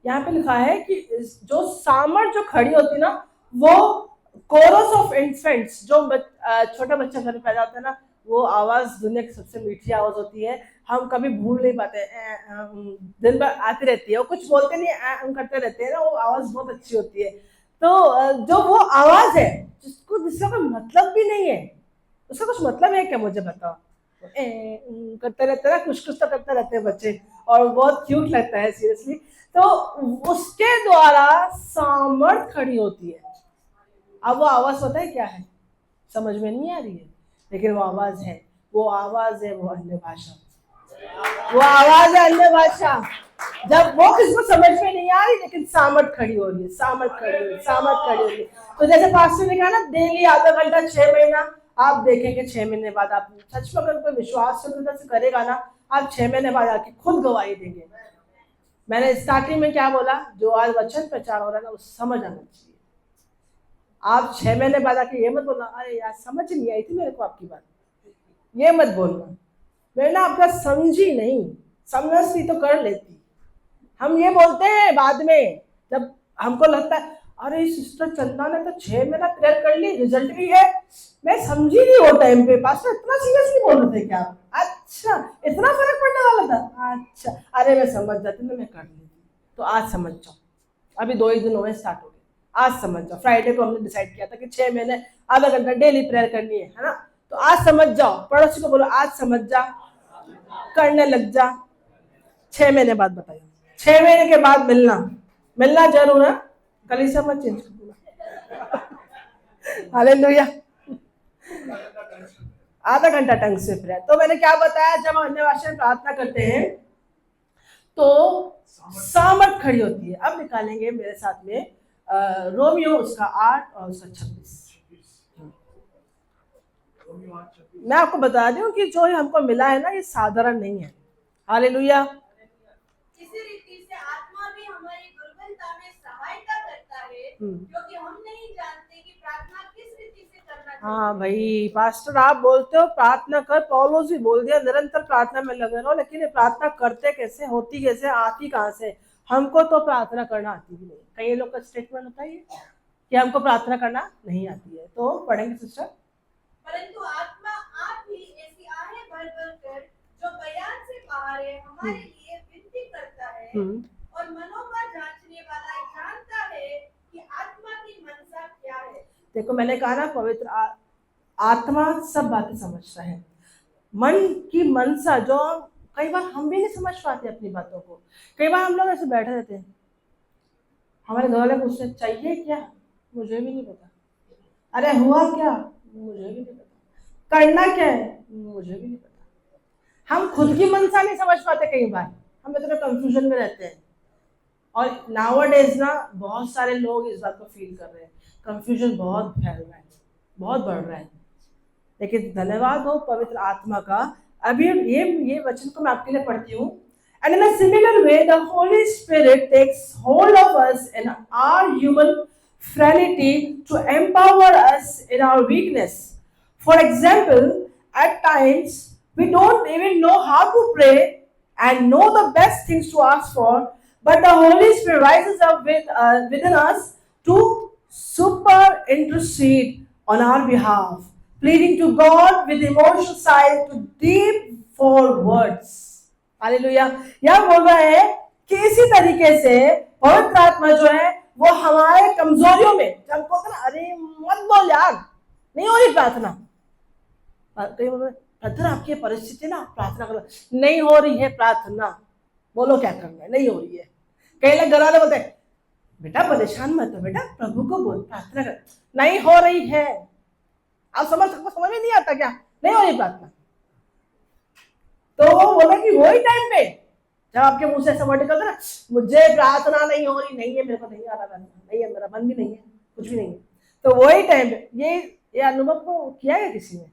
Speaker 1: यहाँ पे लिखा है कि जो सामर्थ जो खड़ी होती है ना, वो कोरस ऑफ इन्फेंट्स, जो छोटा बच्चा घर में पैदा होता है ना, वो आवाज दुनिया की सबसे मीठी आवाज होती है, हम कभी भूल नहीं पाते, दिन भर आती रहती है, वो कुछ बोलते नहीं, हम करते रहते हैं ना, वो आवाज बहुत अच्छी होती है। तो जो वो आवाज है जिसका कोई मतलब भी नहीं है, उसका कुछ मतलब है क्या, मुझे बताओ। करते रहते ना, कुछ कुछ तो करते रहते हैं बच्चे, और बहुत क्यूट लगता है सीरियसली। तो उसके द्वारा सामर्थ खड़ी होती है। अब वो आवाज पता है क्या है, समझ में नहीं आ रही है, लेकिन वो आवाज है, वो आवाज है, वो अन्य भाषा, वो आवाज है अन्य भाषा। जब वो किसको समझ में नहीं आ रही, लेकिन सामर्थ खड़ी हो रही है, सामर्थ खड़ी हो रही है, सामर्थ खड़ी हो रही है। तो जैसे पास्टर ने कहा ना, डेली आधा घंटा 6 महीना, आप देखेंगे 6 महीने बाद आप सच में अगर कोई विश्वास से करेगा ना, आप 6 महीने बाद आके खुद गवाही देंगे। मैंने स्टार्टिंग में क्या बोला, जो आज वचन प्रचार हो रहा है ना, वो समझ आना चाहिए। आप 6 महीने बाद आके ये मत बोलना, अरे यार समझ नहीं आई थी मेरे को आपकी बात, ये मत बोलना, मैं ना आपका समझी नहीं, समझती तो कर लेती। हम ये बोलते हैं बाद में, जब हमको लगता है अरे सिस्टर चंदा ने तो 6 महीना प्रेयर कर ली, रिजल्ट भी है, मैं समझी नहीं वो टाइम पे, पास्टर इतना सीरियसली बोल रहे थे क्या? अच्छा इतना फर्क पड़ने वाला था, अच्छा अरे मैं समझ जाती ना, मैं कर लेती। तो आज समझ जाओ, अभी 2 ही दिन हुए स्टार्ट हो गए, आज समझ जाओ। फ्राइडे को हमने डिसाइड किया था कि 6 महीने आधा घंटा डेली प्रेयर करनी है ना, तो आज समझ जाओ। पड़ोसी को बोलो आज समझ जा, करने लग जा। 6 महीने बाद बताइए, 6 महीने के बाद मिलना जरूर है, कलीसिया मत चेंज कर देना। हालेलुया, आधा घंटा टंग से प्रेयर। तो मैंने क्या बताया, जब हम अन्य भाषा में प्रार्थना करते हैं तो सामर्थ खड़ी होती है। अब निकालेंगे मेरे साथ में रोमियो उसका 8 और उसका 26। मैं आपको बता दूं कि जो हमको मिला है ना, ये साधारण नहीं है। हालेलुया।
Speaker 2: इसी रीति से आत्मा भी हमारी दुर्बलता में सहायता करता है, क्योंकि हम नहीं जानते कि प्रार्थना किस रीति से करना चाहिए।
Speaker 1: हाँ भाई, पास्टर आप बोलते हो प्रार्थना कर, पौलुस भी बोल दिया निरंतर प्रार्थना में लगे रहो, लेकिन ये प्रार्थना करते कैसे, होती कैसे, आती कहाँ से? हमको तो प्रार्थना करना आती भी नहीं। कई लोग का स्टेटमेंट होता है कि हमको प्रार्थना करना नहीं आती है। तो पढ़ेंगे सिस्टर।
Speaker 2: परंतु आत्मा आप ही ऐसी आहें भर भर कर जो बयान से बाहर है हमारे लिए विनती करता है, और मनों का जांचने वाला जानता है कि आत्मा की मनसा क्या है।
Speaker 1: देखो मैंने कहा ना, पवित्र आत्मा सब बातें समझता है। मन की मनसा जो कई बार हम भी नहीं समझ पाते अपनी बातों को। कई बार हम लोग ऐसे बैठे रहते हैं, हमारे घर वाले पूछते हैं चाहिए क्या, मुझे भी नहीं पता। अरे हुआ क्या, मुझे भी नहीं पता। करना क्या है, मुझे भी नहीं पता। हम खुद की मनसा नहीं समझ पाते कई बार, हम इतने कंफ्यूजन में रहते हैं। और नाउअडेज ना बहुत सारे लोग इस बात को फील कर रहे हैं, कंफ्यूजन बहुत फैल रहा है, बहुत बढ़ रहा है। लेकिन धन्यवाद हो पवित्र आत्मा का। अभी ये वचन को मैं आपके लिए पढ़ती हूँ। And in a similar way, the Holy Spirit takes hold of us in our human frailty to empower us in our weakness. For example, at times we don't even know how to pray and know the best things to ask for, but the Holy Spirit rises up within us to super intercede on our behalf, pleading to God with emotional sight to deep for words. Hallelujah. यह बोल रहा है कि इसी तरीके से पवित्र आत्मा जो है वो हमारे कमजोरियों में, जब हमको होता ना अरे मत बोल यार, नहीं हो रही प्रार्थना, कहीं बोल रहे ब्रदर आपकी परिस्थिति ना प्रार्थना करो, नहीं हो रही है प्रार्थना, बोलो क्या करना है, नहीं हो रही है। कई लोग घर वाले बोलते हैं बेटा परेशान मत हो, बेटा प्रभु को बोल प्रार्थना कर, नहीं हो रही है। आप समझ में नहीं आता क्या, नहीं हो रही प्रार्थना। तो वो बोला कि वही टाइम पे जब आपके मुंह से ऐसा वर्ड निकलता ना मुझे प्रार्थना नहीं हो रही, नहीं है मेरे को, नहीं आ रहा, नहीं है मेरा मन भी नहीं है, कुछ भी नहीं है, तो वही टाइम पे ये अनुभव को किया है किसी ने?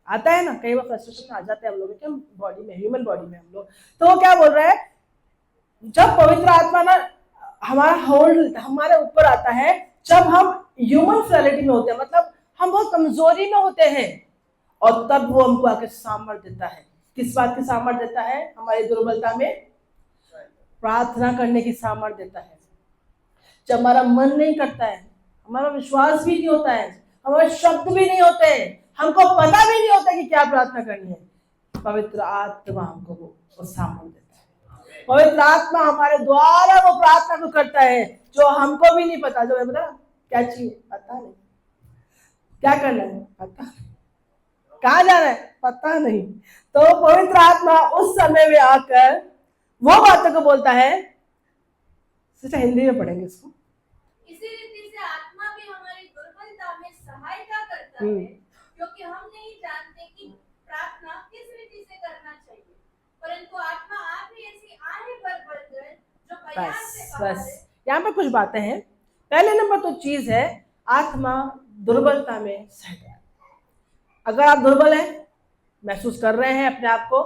Speaker 1: आता है ना, कई बार फ्रस्ट्रेशन आ जाते हैं हम लोग के बॉडी में, ह्यूमन बॉडी में हम लोग। तो वो क्या बोल रहा है, जब पवित्र आत्मा ना हमारा होल्ड हमारे ऊपर आता है, जब हम ह्यूमन फ्रैलिटी में होते हैं, मतलब हम बहुत कमजोरी में होते हैं, और तब वो हमको आके सामर्थ्य देता है। किस बात की सामर्थ्य देता है? हमारी दुर्बलता में प्रार्थना करने की सामर्थ्य देता है। जब हमारा मन नहीं करता है, हमारा विश्वास भी नहीं होता है, हमारे शब्द भी नहीं होते हैं, हमको पता भी नहीं होता कि क्या प्रार्थना करनी है, पवित्र आत्मा हमको वो सामर्थ्य देता है। पवित्र आत्मा हमारे द्वारा वो प्रार्थना को करता है जो हमको भी नहीं पता। जो पता क्या चाहिए पता नहीं, क्या करना है पता नहीं, कहाँ जाना है पता नहीं। तो पवित्र आत्मा उस समय में आकर वो बातों को बोलता है। सिर्फ हिंदी में पढ़ेंगे इसको।
Speaker 2: इसी रीति से आत्मा भी हमारी दुर्बलता में सहायता करता है, क्योंकि हम नहीं जानते कि प्रार्थना किस रीति से करना चाहिए, परंतु आत्मा आप ही ऐसी आहें भर भरकर जो बयान से बाहर है।
Speaker 1: यहाँ पे कुछ बातें हैं। पहले नंबर तो चीज है आत्मा दुर्बलता में सहायता। अगर आप दुर्बल हैं, महसूस कर रहे हैं अपने आप को,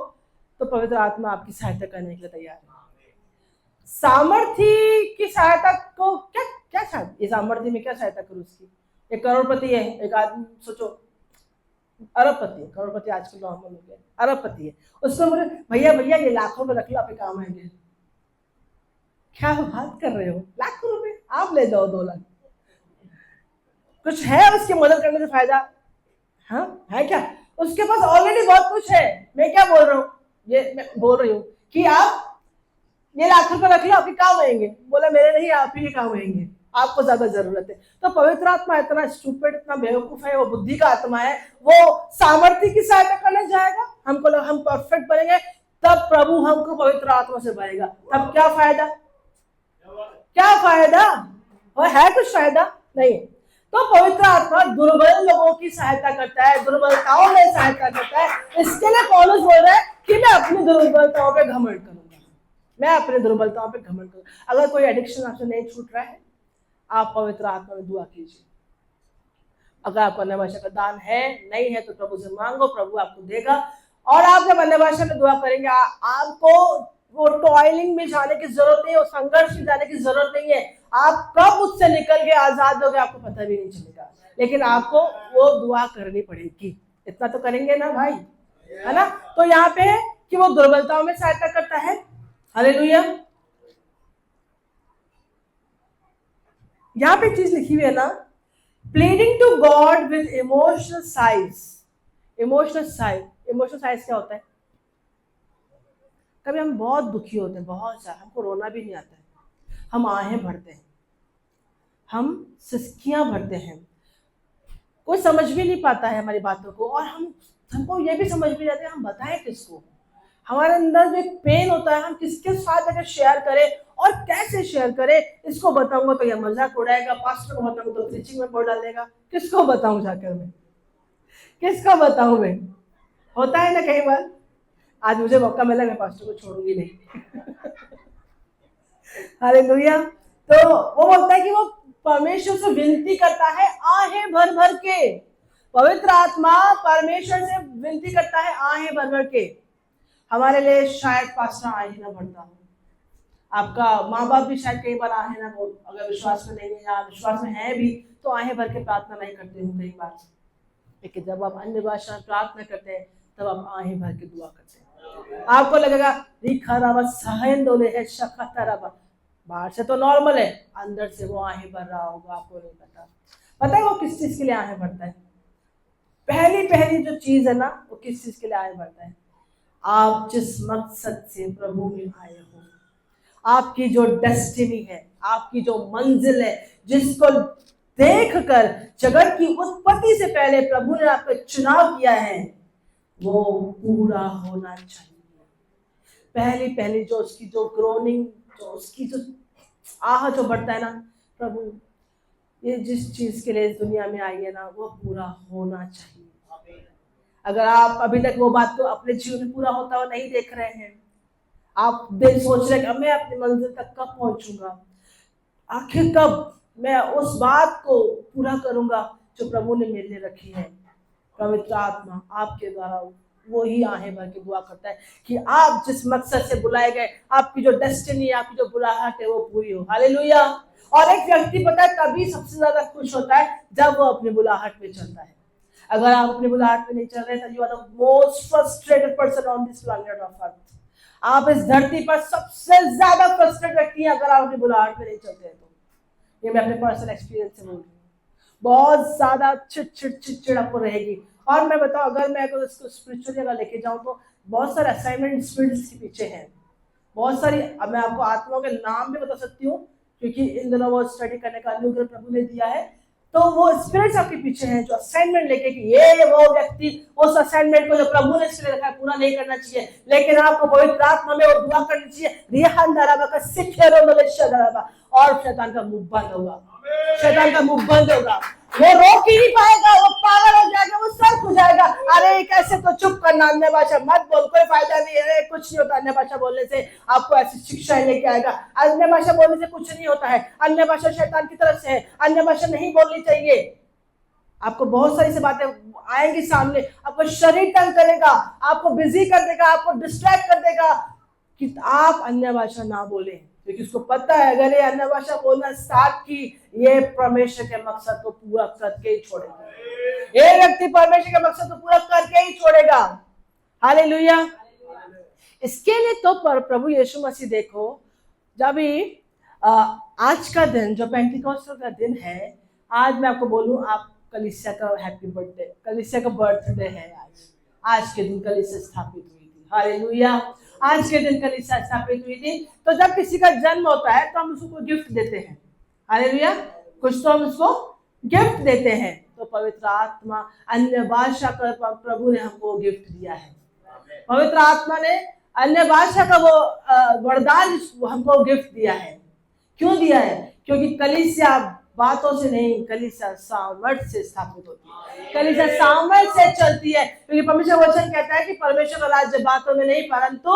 Speaker 1: तो पवित्र आत्मा आपकी सहायता करने के लिए तैयार है। सामर्थ्य की सहायता को क्या क्या सहायता, ये सामर्थ्य में क्या सहायता करूं उसकी? एक करोड़पति है, एक आदमी सोचो अरबपति है, करोड़पति आजकल नॉर्मल हो गया, अरबपति है, उसको बोले भैया भैया ये लाखों में रख लो, आपके काम आएंगे। क्या बात कर रहे हो, लाखों रुपए आप ले जाओ, 2 लाख, कुछ है उसकी मदद करने से फायदा? हाँ है क्या? उसके पास ऑलरेडी बहुत कुछ है। मैं क्या बोल रहा हूँ, ये मैं बोल रही हूँ कि आप ये लाख रुपए रख लो, आपके काम आएंगे। बोला मेरे नहीं, आप ही के काम आएंगे, आपको ज्यादा जरूरत है। तो पवित्र आत्मा इतना स्टूपिड, इतना बेवकूफ है, वो बुद्धि का आत्मा है, वो सामर्थ्य की सहायता करने जाएगा। हम परफेक्ट बनेंगे तब प्रभु हमको पवित्र आत्मा से भरेगा, तब क्या फायदा? क्या फायदा? और है कुछ फायदा नहीं। तो पवित्र आत्मा दुर्बल लोगों की सहायता करता है, दुर्बलताओं में सहायता करता है। इसके लिए पौलुस बोल रहा है कि मैं अपनी दुर्बलताओं पे घमंड करूंगा, मैं अपनी दुर्बलताओं पे घमंड करूंगा। अगर कोई एडिक्शन आपसे नहीं छूट रहा है, आप पवित्र आत्मा में दुआ कीजिए। अगर आपको अन्य भाषा का दान है, नहीं है, तो प्रभु से मांगो, प्रभु आपको देगा। और आप जब अन्य भाषा में दुआ करेंगे, आपको वो टॉयलिंग में जाने की जरूरत नहीं है, वो संघर्ष में जाने की जरूरत नहीं है। आप कब उससे निकल के आजाद हो गए आपको पता भी नहीं चलेगा, लेकिन आपको वो दुआ करनी पड़ेगी। इतना तो करेंगे ना भाई, है ना? तो यहाँ पे है कि वो दुर्बलताओं में सहायता करता है। हालेलुया। यहाँ पे चीज लिखी हुई है ना, pleading to God with emotional sighs. Emotional sighs क्या होता है? कभी हम बहुत दुखी होते हैं, बहुत ज्यादा, हमको रोना भी नहीं आता है, हम आहें भरते हैं, हम सिसकियां भरते हैं, कोई समझ भी नहीं पाता है हमारी बातों को, और हमको ये भी समझ भी जाते हैं हम बताएं किसको। हमारे अंदर जो एक पेन होता है, हम किसके साथ अगर शेयर करें और कैसे शेयर करें, इसको बताऊंगा तो यह मजाक उड़ाएगा, पास्टर को बताऊंगा तो प्रीचिंग में बोल डालेगा, किसको बताऊं जाकर मैं, किसको बताऊं मैं। होता है ना कई बार। आज मुझे मौका मिला, मैं पास्टर को छोड़ूंगी नहीं। हालेलुया। तो वो बोलता है कि वो परमेश्वर से विनती करता है आहें भर भर के। पवित्र आत्मा परमेश्वर से विनती करता है आहें भर भर के। हमारे लिए शायद पास्टर आहें ना भरता हो, आपका माँ बाप भी शायद कई बार आहें ना बोल, अगर विश्वास में नहीं है या विश्वास में है भी तो आहें भर के प्रार्थना नहीं करते हो कई बार। लेकिन जब आप अन्य भाषा में प्रार्थना करते हैं तब आप आहें भर के दुआ करते हैं। आपको लगेगा बाहर से तो नॉर्मल है, अंदर से वो आहें भर रहा होगा, आपको नहीं पता। पता है वो किस चीज के लिए आहें भरता है? पहली पहली जो चीज है ना, वो किस चीज के लिए आहें भरता है? आप जिस मकसद से प्रभु में आए हो, आपकी जो डेस्टिनी है, आपकी जो मंजिल है, जिसको देखकर जगत की उत्पत्ति से पहले प्रभु ने आपका चुनाव किया है, वो पूरा होना चाहिए। पहली पहली जो उसकी जो ग्रोनिंग, जो उसकी जो आह जो बढ़ता है ना, प्रभु ये जिस चीज के लिए इस दुनिया में आई है ना, वो पूरा होना चाहिए। अगर आप अभी तक वो बात को अपने जीवन में पूरा होता हुआ नहीं देख रहे हैं, आप दिल सोच रहे हैं कि मैं अपनी मंजिल तक कब पहुंचूंगा, आखिर कब मैं उस बात को पूरा करूंगा जो प्रभु ने मेरे लिए रखी है। पवित्र आत्मा आपके द्वारा वो ही आहें भर के दुआ करता है कि आप जिस मकसद से बुलाए गए, आपकी जो डेस्टिनी, आपकी जो बुलाहट है वो पूरी हो। हालेलुया। और एक व्यक्ति पता है कभी सबसे ज्यादा खुश होता है जब वो अपनी बुलाहट में चलता है। अगर आप अपनी बुलाहट में नहीं चल रहे तो you are the most frustrated person on this planet of Earth. आप इस धरती पर सबसे ज्यादा फ्रस्ट्रेट व्यक्ति हैं अगर आप अपनी बुलाहट में नहीं चलते हैं तो। ये मैं अपने पर्सनल एक्सपीरियंस से बोल रही हूँ। बहुत ज्यादा चिड़चिड़ आपको रहेगी। और मैं बताऊं, अगर मैं अगर इसको स्पिरिचुअल जगह लेके जाऊं तो बहुत सारे असाइनमेंट स्पिरिट्स के पीछे हैं। बहुत सारी, अब मैं आपको आत्माओं के नाम भी बता सकती हूँ क्योंकि इन दिनों वो स्टडी करने का अनुग्रह प्रभु ने दिया है। तो वो स्पिरिट्स आपके पीछे हैं जो असाइनमेंट लेके कि ये वो व्यक्ति उस असाइनमेंट को जो प्रभु ने इसके लिए रखा है पूरा नहीं करना चाहिए, लेकिन आपको पवित्र आत्मा में वो दुआ करनी चाहिए और शैतान का मुंह बंद होगा। शैतान का मुंह बंद होगा, वो रोक ही नहीं पाएगा, वो पागल हो जाएगा, वो सर खुल जाएगा। अरे कैसे, तो चुप करना, अन्य भाषा मत बोल, कोई फायदा नहीं है, कुछ नहीं होता अन्य भाषा बोलने से, आपको ऐसी शिक्षाएं लेके आएगा। अन्य भाषा बोलने से कुछ नहीं होता है, अन्य भाषा शैतान की तरफ से है, अन्य भाषा नहीं बोलनी चाहिए। आपको बहुत सारी से बातें आएंगी सामने, आपको शरीर तंग करेगा, आपको बिजी कर देगा, आपको डिस्ट्रैक्ट कर देगा कि आप अन्य भाषा ना बोले, क्योंकि उसको पता है अगर ये अन्य भाषा बोलना स्टार्ट की, ये परमेश्वर के मकसद को पूरा करके ही छोड़ेगा। ये व्यक्ति परमेश्वर के मकसद को पूरा करके ही छोड़ेगा। हालेलुया। इसके लिए तो प्रभु यीशु मसीह देखो, जब आज का दिन जो पेंटिकोस्टल का दिन है, आज मैं आपको बोलूं, आप कलीसिया का हैप्पी बर्थडे, कलीसिया का बर्थडे है आज के दिन कलीसिया स्थापित हुई थी। हालेलुया। आज के दिन कलीसिया स्थापित हुई थी। तो जब किसी का जन्म होता है तो हम उसको गिफ्ट देते हैं। हालेलुया। कुछ तो हम उसको गिफ्ट देते हैं। तो पवित्र आत्मा, अन्य भाषा का प्रभु ने हमको गिफ्ट दिया है। पवित्र आत्मा ने अन्य भाषा का वो वरदान हमको गिफ्ट दिया है। क्यों दिया है? क्योंकि कलीसिया बातों से नहीं, कलीसिया सामर्थ से स्थापित होती है, कलीसिया सामर्थ से चलती है। क्योंकि परमेश्वर वचन कहता है कि परमेश्वर का राज्य बातों में नहीं परंतु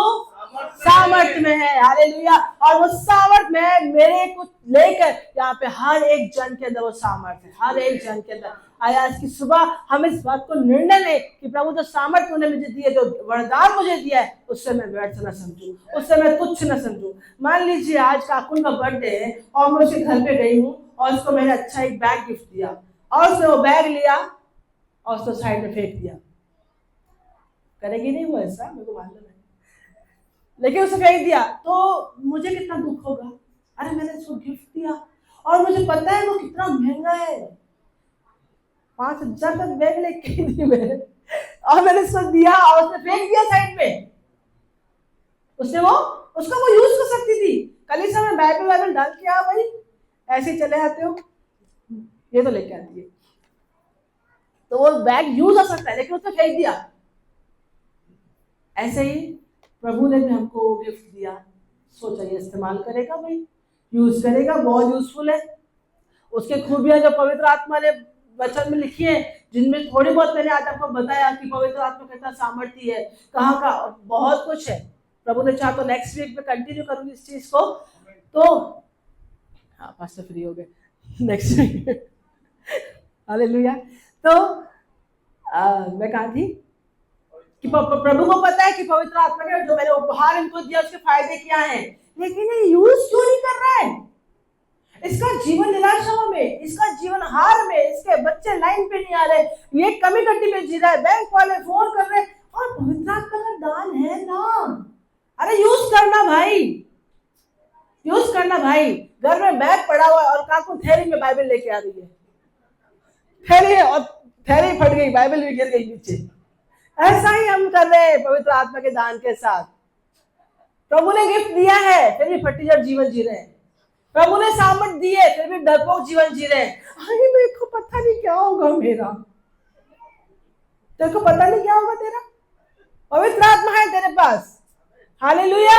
Speaker 1: सामर्थ में है। हालेलुया। और वो सामर्थ में मेरे को लेकर यहाँ पे हर एक जन के अंदर वो सामर्थ है, हर एक जन के अंदर। आज की सुबह हम इस बात को निर्णय लें कि प्रभु जो सामर्थ उन्हें मुझे दिए, जो वरदान मुझे दिया है, उससे मैं व्यर्थ न समझूं, उससे मैं तुच्छ न समझूं। मान लीजिए आज काकुन का बर्थडे है और मैं उसके घर पे गई हूँ और उसको मैंने अच्छा एक बैग गिफ्ट दिया और उसने वो बैग लिया और उसको साइड में फेंक दिया। करेगी नहीं वो ऐसा, मेरे को मालूम है, लेकिन उसे फेंक दिया तो मुझे कितना दुख होगा। अरे मैंने उसको गिफ्ट दिया और मुझे पता है वो कितना महंगा है, 5,000 तक बैग लेके दी मैंने, और मैंने उसको दिया और उसने फेंक दिया साइड में। उसने उसका वो यूज कर सकती थी। कलीसिया में बाइबल डाल के आ भाई, ऐसे चले आते हो, ये तो लेके आती है, तो वो बैग यूज हो सकता है, लेकिन उसने फेंक दिया। ऐसे ही प्रभु ने भी हमको गिफ्ट दिया, सोचा ये इस्तेमाल करेगा भाई, यूज करेगा, बहुत यूजफुल है। उसके खूबियां जो पवित्र आत्मा ने वचन में लिखी है, जिनमें थोड़ी बहुत मैंने आज आपको बताया कि पवित्र आत्मा कितना सामर्थ्य है, कहाँ का, बहुत कुछ है। प्रभु ने चाहा तो नेक्स्ट वीक में कंटिन्यू करूंगी इस चीज को। तो हाँ, पास्टर फ्री हो गए नेक्स्ट वीक। हालेलुया। तो मैं कहा थी कि प्रभु को पता है कि पवित्र आत्मा के जो मैंने उपहार इनको दिया उसके फायदे क्या हैं, लेकिन ये यूज क्यों नहीं कर रहा है? इसका जीवन निराशाओं में, इसका जीवन हार में, इसके बच्चे लाइन पे नहीं आ रहे, ये कमी कट्टी में जी रहा है, बैंक वाले फोन कर रहे, और पवित्र आत्मा का दान है ना। अरे यूज करना भाई, यूज करना भाई। घर में बैग पड़ा हुआ है और काकू थैली में बाइबल लेके आ रही है, थैली है और थैली फट गई, बाइबल भी गिर गई नीचे। ऐसा ही हम कर रहे हैं पवित्र आत्मा के दान के साथ। प्रभु ने गिफ्ट दिया है फिर भी फटीचर जीवन जी रहे हैं, प्रभु ने सामर्थ दी है फिर भी डरपोक जीवन जी रहे हैं। अरे मेरे को पता नहीं क्या होगा मेरा, तेरे को पता नहीं क्या होगा तेरा, पवित्र आत्मा है तेरे पास। हालेलुया।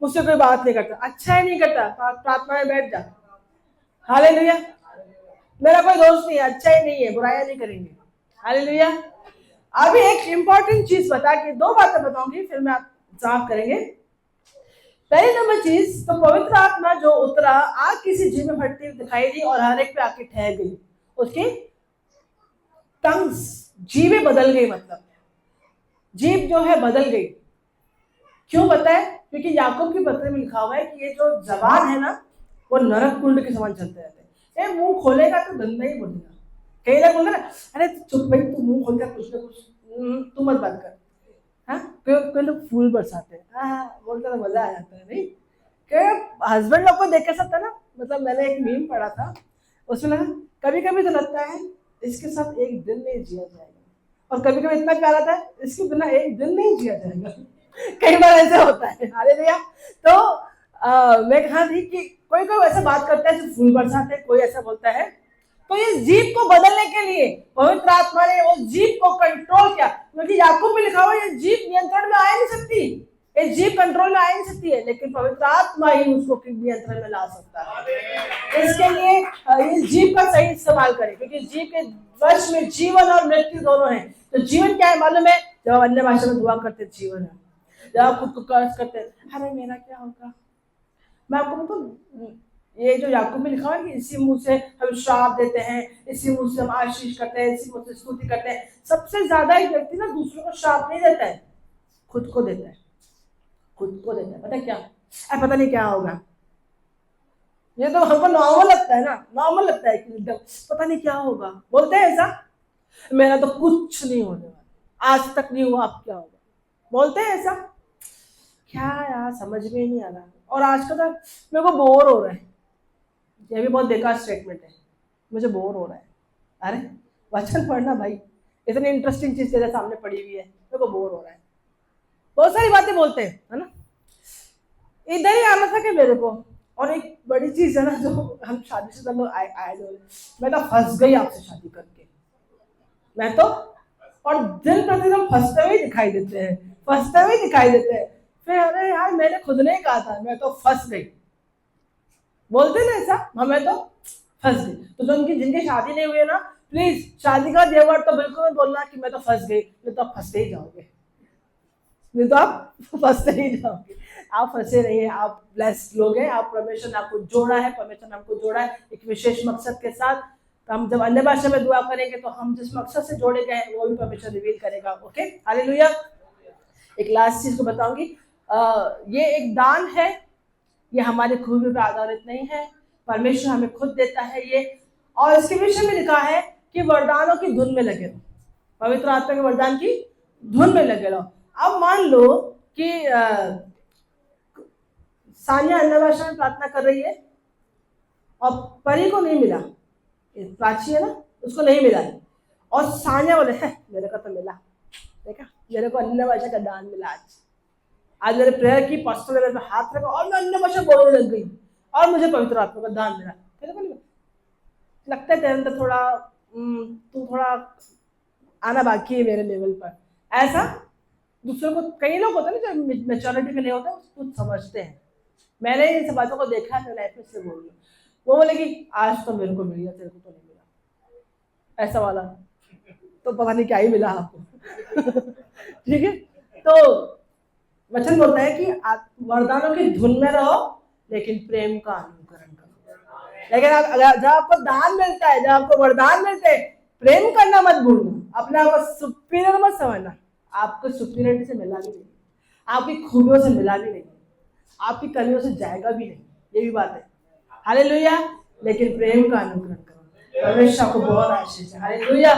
Speaker 1: मुझसे कोई बात नहीं करता, अच्छा ही नहीं करता, प्रार्थना में बैठ जा। हालेलुया। मेरा कोई दोस्त नहीं है, अच्छा ही नहीं है, बुराइयां नहीं करेंगे। हालेलुया। अभी एक इंपॉर्टेंट चीज बता के 2 बातें बताऊंगी, फिर मैं आप साफ करेंगे। पहली नंबर चीज, तो पवित्र आत्मा जो उतरा, आग किसी जीव में फटती हुई दिखाई दी और हर एक पे आके ठहर गई। उसकी टंग्स, जीवें बदल गई, मतलब जीव जो है बदल गई। क्यों पता है? क्योंकि याकूब की पत्री में लिखा हुआ है कि ये जो जबान है ना, वो नरक कुंड के समान चलते रहते हैं। मुंह खोलेगा तो गंदा ही बोलेगा। कई लोग बोलते ना, अरे चुप भाई, तू मुंह खोलकर कुछ ना कुछ तू मत बात कर। हाँ, कोई लोग फूल बरसाते हैं, हाँ बोलते तो मजा आ जाता है। नहीं, हस्बैंड लोग को देख के सकता ना, मतलब मैंने एक मीम पढ़ा था, उसमें लगा कभी कभी तो लगता है इसके साथ एक दिन नहीं जिया जाएगा, और कभी कभी इतना प्यार आता है इसके बिना एक दिन नहीं जिया जाएगा। कई बार ऐसे होता है। हालेलुया। तो मैं कहा थी कि कोई कोई ऐसा बात करता है जो फूल बरसाते, कोई ऐसा बोलता है। तो इस जीव को बदलने के लिए पवित्र आत्मा ने उस जीव को कंट्रोल किया, क्योंकि याकूब में लिखा हुआ है ये जीव नियंत्रण में आ नहीं सकती, ये जीव कंट्रोल में आ नहीं सकती है, लेकिन पवित्र आत्मा ही उसको नियंत्रण में ला सकता है। इसके लिए इस जीव का सही इस्तेमाल करें, क्योंकि जीव के वश में जीवन और मृत्यु दोनों है। तो जीवन क्या है मालूम है? जब हम अन्य भाषा में दुआ करते जीवन है, जब आप खुद को कर्ज करते हैं, अरे मेरा क्या होगा। मैं आपको बताऊं, ये जो याकूब में लिखा है कि इसी मुंह से हम श्राप देते हैं, इसी मुंह से हम आशीष करते हैं, इसी मुंह से स्तुति करते हैं। सबसे ज्यादा एक व्यक्ति ना दूसरों को श्राप नहीं देता है, खुद को देता है, खुद को देता है। पता है क्या? पता नहीं क्या होगा, ये तो हमको नॉर्मल लगता है ना, नॉर्मल लगता है कि एकदम पता नहीं क्या होगा, बोलते हैं ऐसा, मेरा तो कुछ नहीं होने वाला, आज तक नहीं हुआ, अब क्या होगा, बोलते हैं ऐसा। क्या यार, समझ में नहीं आ रहा। और आज का तो मेरे को बोर हो रहा है, ये भी बहुत बेकार स्टेटमेंट है, मुझे बोर हो रहा है। अरे वचन पढ़ना भाई, इतनी इंटरेस्टिंग चीज तेरे सामने पड़ी हुई है, मेरे को बोर हो रहा है। बहुत सारी बातें बोलते हैं, है ना। इधर ही आना था कि मेरे को। और एक बड़ी चीज है ना, जो हम शादी से लोग आए जो, मैं तो फंस गई आपसे शादी करके, मैं तो, और दिन प्रतिदिन फंसते हुए दिखाई देते हैं, फंसते हुए दिखाई देते हैं। फिर अरे यार, मैंने खुद ने कहा था, मैं तो फंस गई, बोलते ना ऐसा, हमें तो फंस गई। तो जो जिनकी शादी नहीं हुई है ना, प्लीज शादी का देवर तो बिल्कुल मत बोलना कि मैं तो फंस गई, नहीं तो आप फंसते ही जाओगे, नहीं तो आप फंसते ही जाओगे। आप फंसे नहीं है, आप ब्लेस्ड लोग हैं, आप परमेश्वर ने आपको जोड़ा है, परमेश्वर ने आपको जोड़ा है एक विशेष मकसद के साथ। तो हम जब अन्य भाषा में दुआ करेंगे तो हम जिस मकसद से जोड़े गए हैं वो भी परमेश्वर रिवील करेगा। Okay, hallelujah. एक लास्ट चीज को बताऊंगी, ये एक दान है, ये हमारे खूबी पर आधारित नहीं है, परमेश्वर हमें खुद देता है ये। और इसके विषय में लिखा है कि वरदानों की धुन में लगे रहो, पवित्र आत्मा के वरदान की धुन में लगे रहो। अब मान लो कि सानिया अन्य भाषा में प्रार्थना कर रही है और परी को नहीं मिला, प्राची है ना, उसको नहीं मिला है, और सानिया बोले मेरे को तो मिला, देखा मेरे को अन्य भाषा का दान मिला। आज मैंने प्रेयर की, पास्टर ने मेरे पे हाथ रखा और मैं अन्य भाषा बोलने लग गई और मुझे पवित्र आत्मा का दान मिला। तेरे को नहीं लगता है तेरे अंदर थोड़ा तू थोड़ा आना बाकी है मेरे लेवल पर, ऐसा दूसरों को, कई लोग होते हैं ना जो मेच्योरिटी के लिए होते हैं, कुछ समझते हैं। मैंने इन सब बातों को देखा है लाइफ में, से बोल रही हूँ। वो बोले कि आज तो मेरे को मिल गया, तेरे को तो नहीं मिला, ऐसा वाला, तो पता नहीं क्या ही मिला आपको। ठीक है, तो वचन बोलता है कि आप वरदानों की धुन में रहो लेकिन प्रेम का अनुकरण करो। लेकिन अगर जब आपको दान मिलता है, जब आपको वरदान मिलते हैं, प्रेम करना मत भूलना, अपने आप को सुपीरियर मत समझना। आपको सुपीरियरिटी से मिला भी नहीं, आपकी खूबियों से मिला भी नहीं, आपकी कमियों से जाएगा भी नहीं, ये भी बात है। हालेलुया। लेकिन प्रेम का अनुकरण करो। परमेश्वर को बहुत आशीष है। हालेलुया।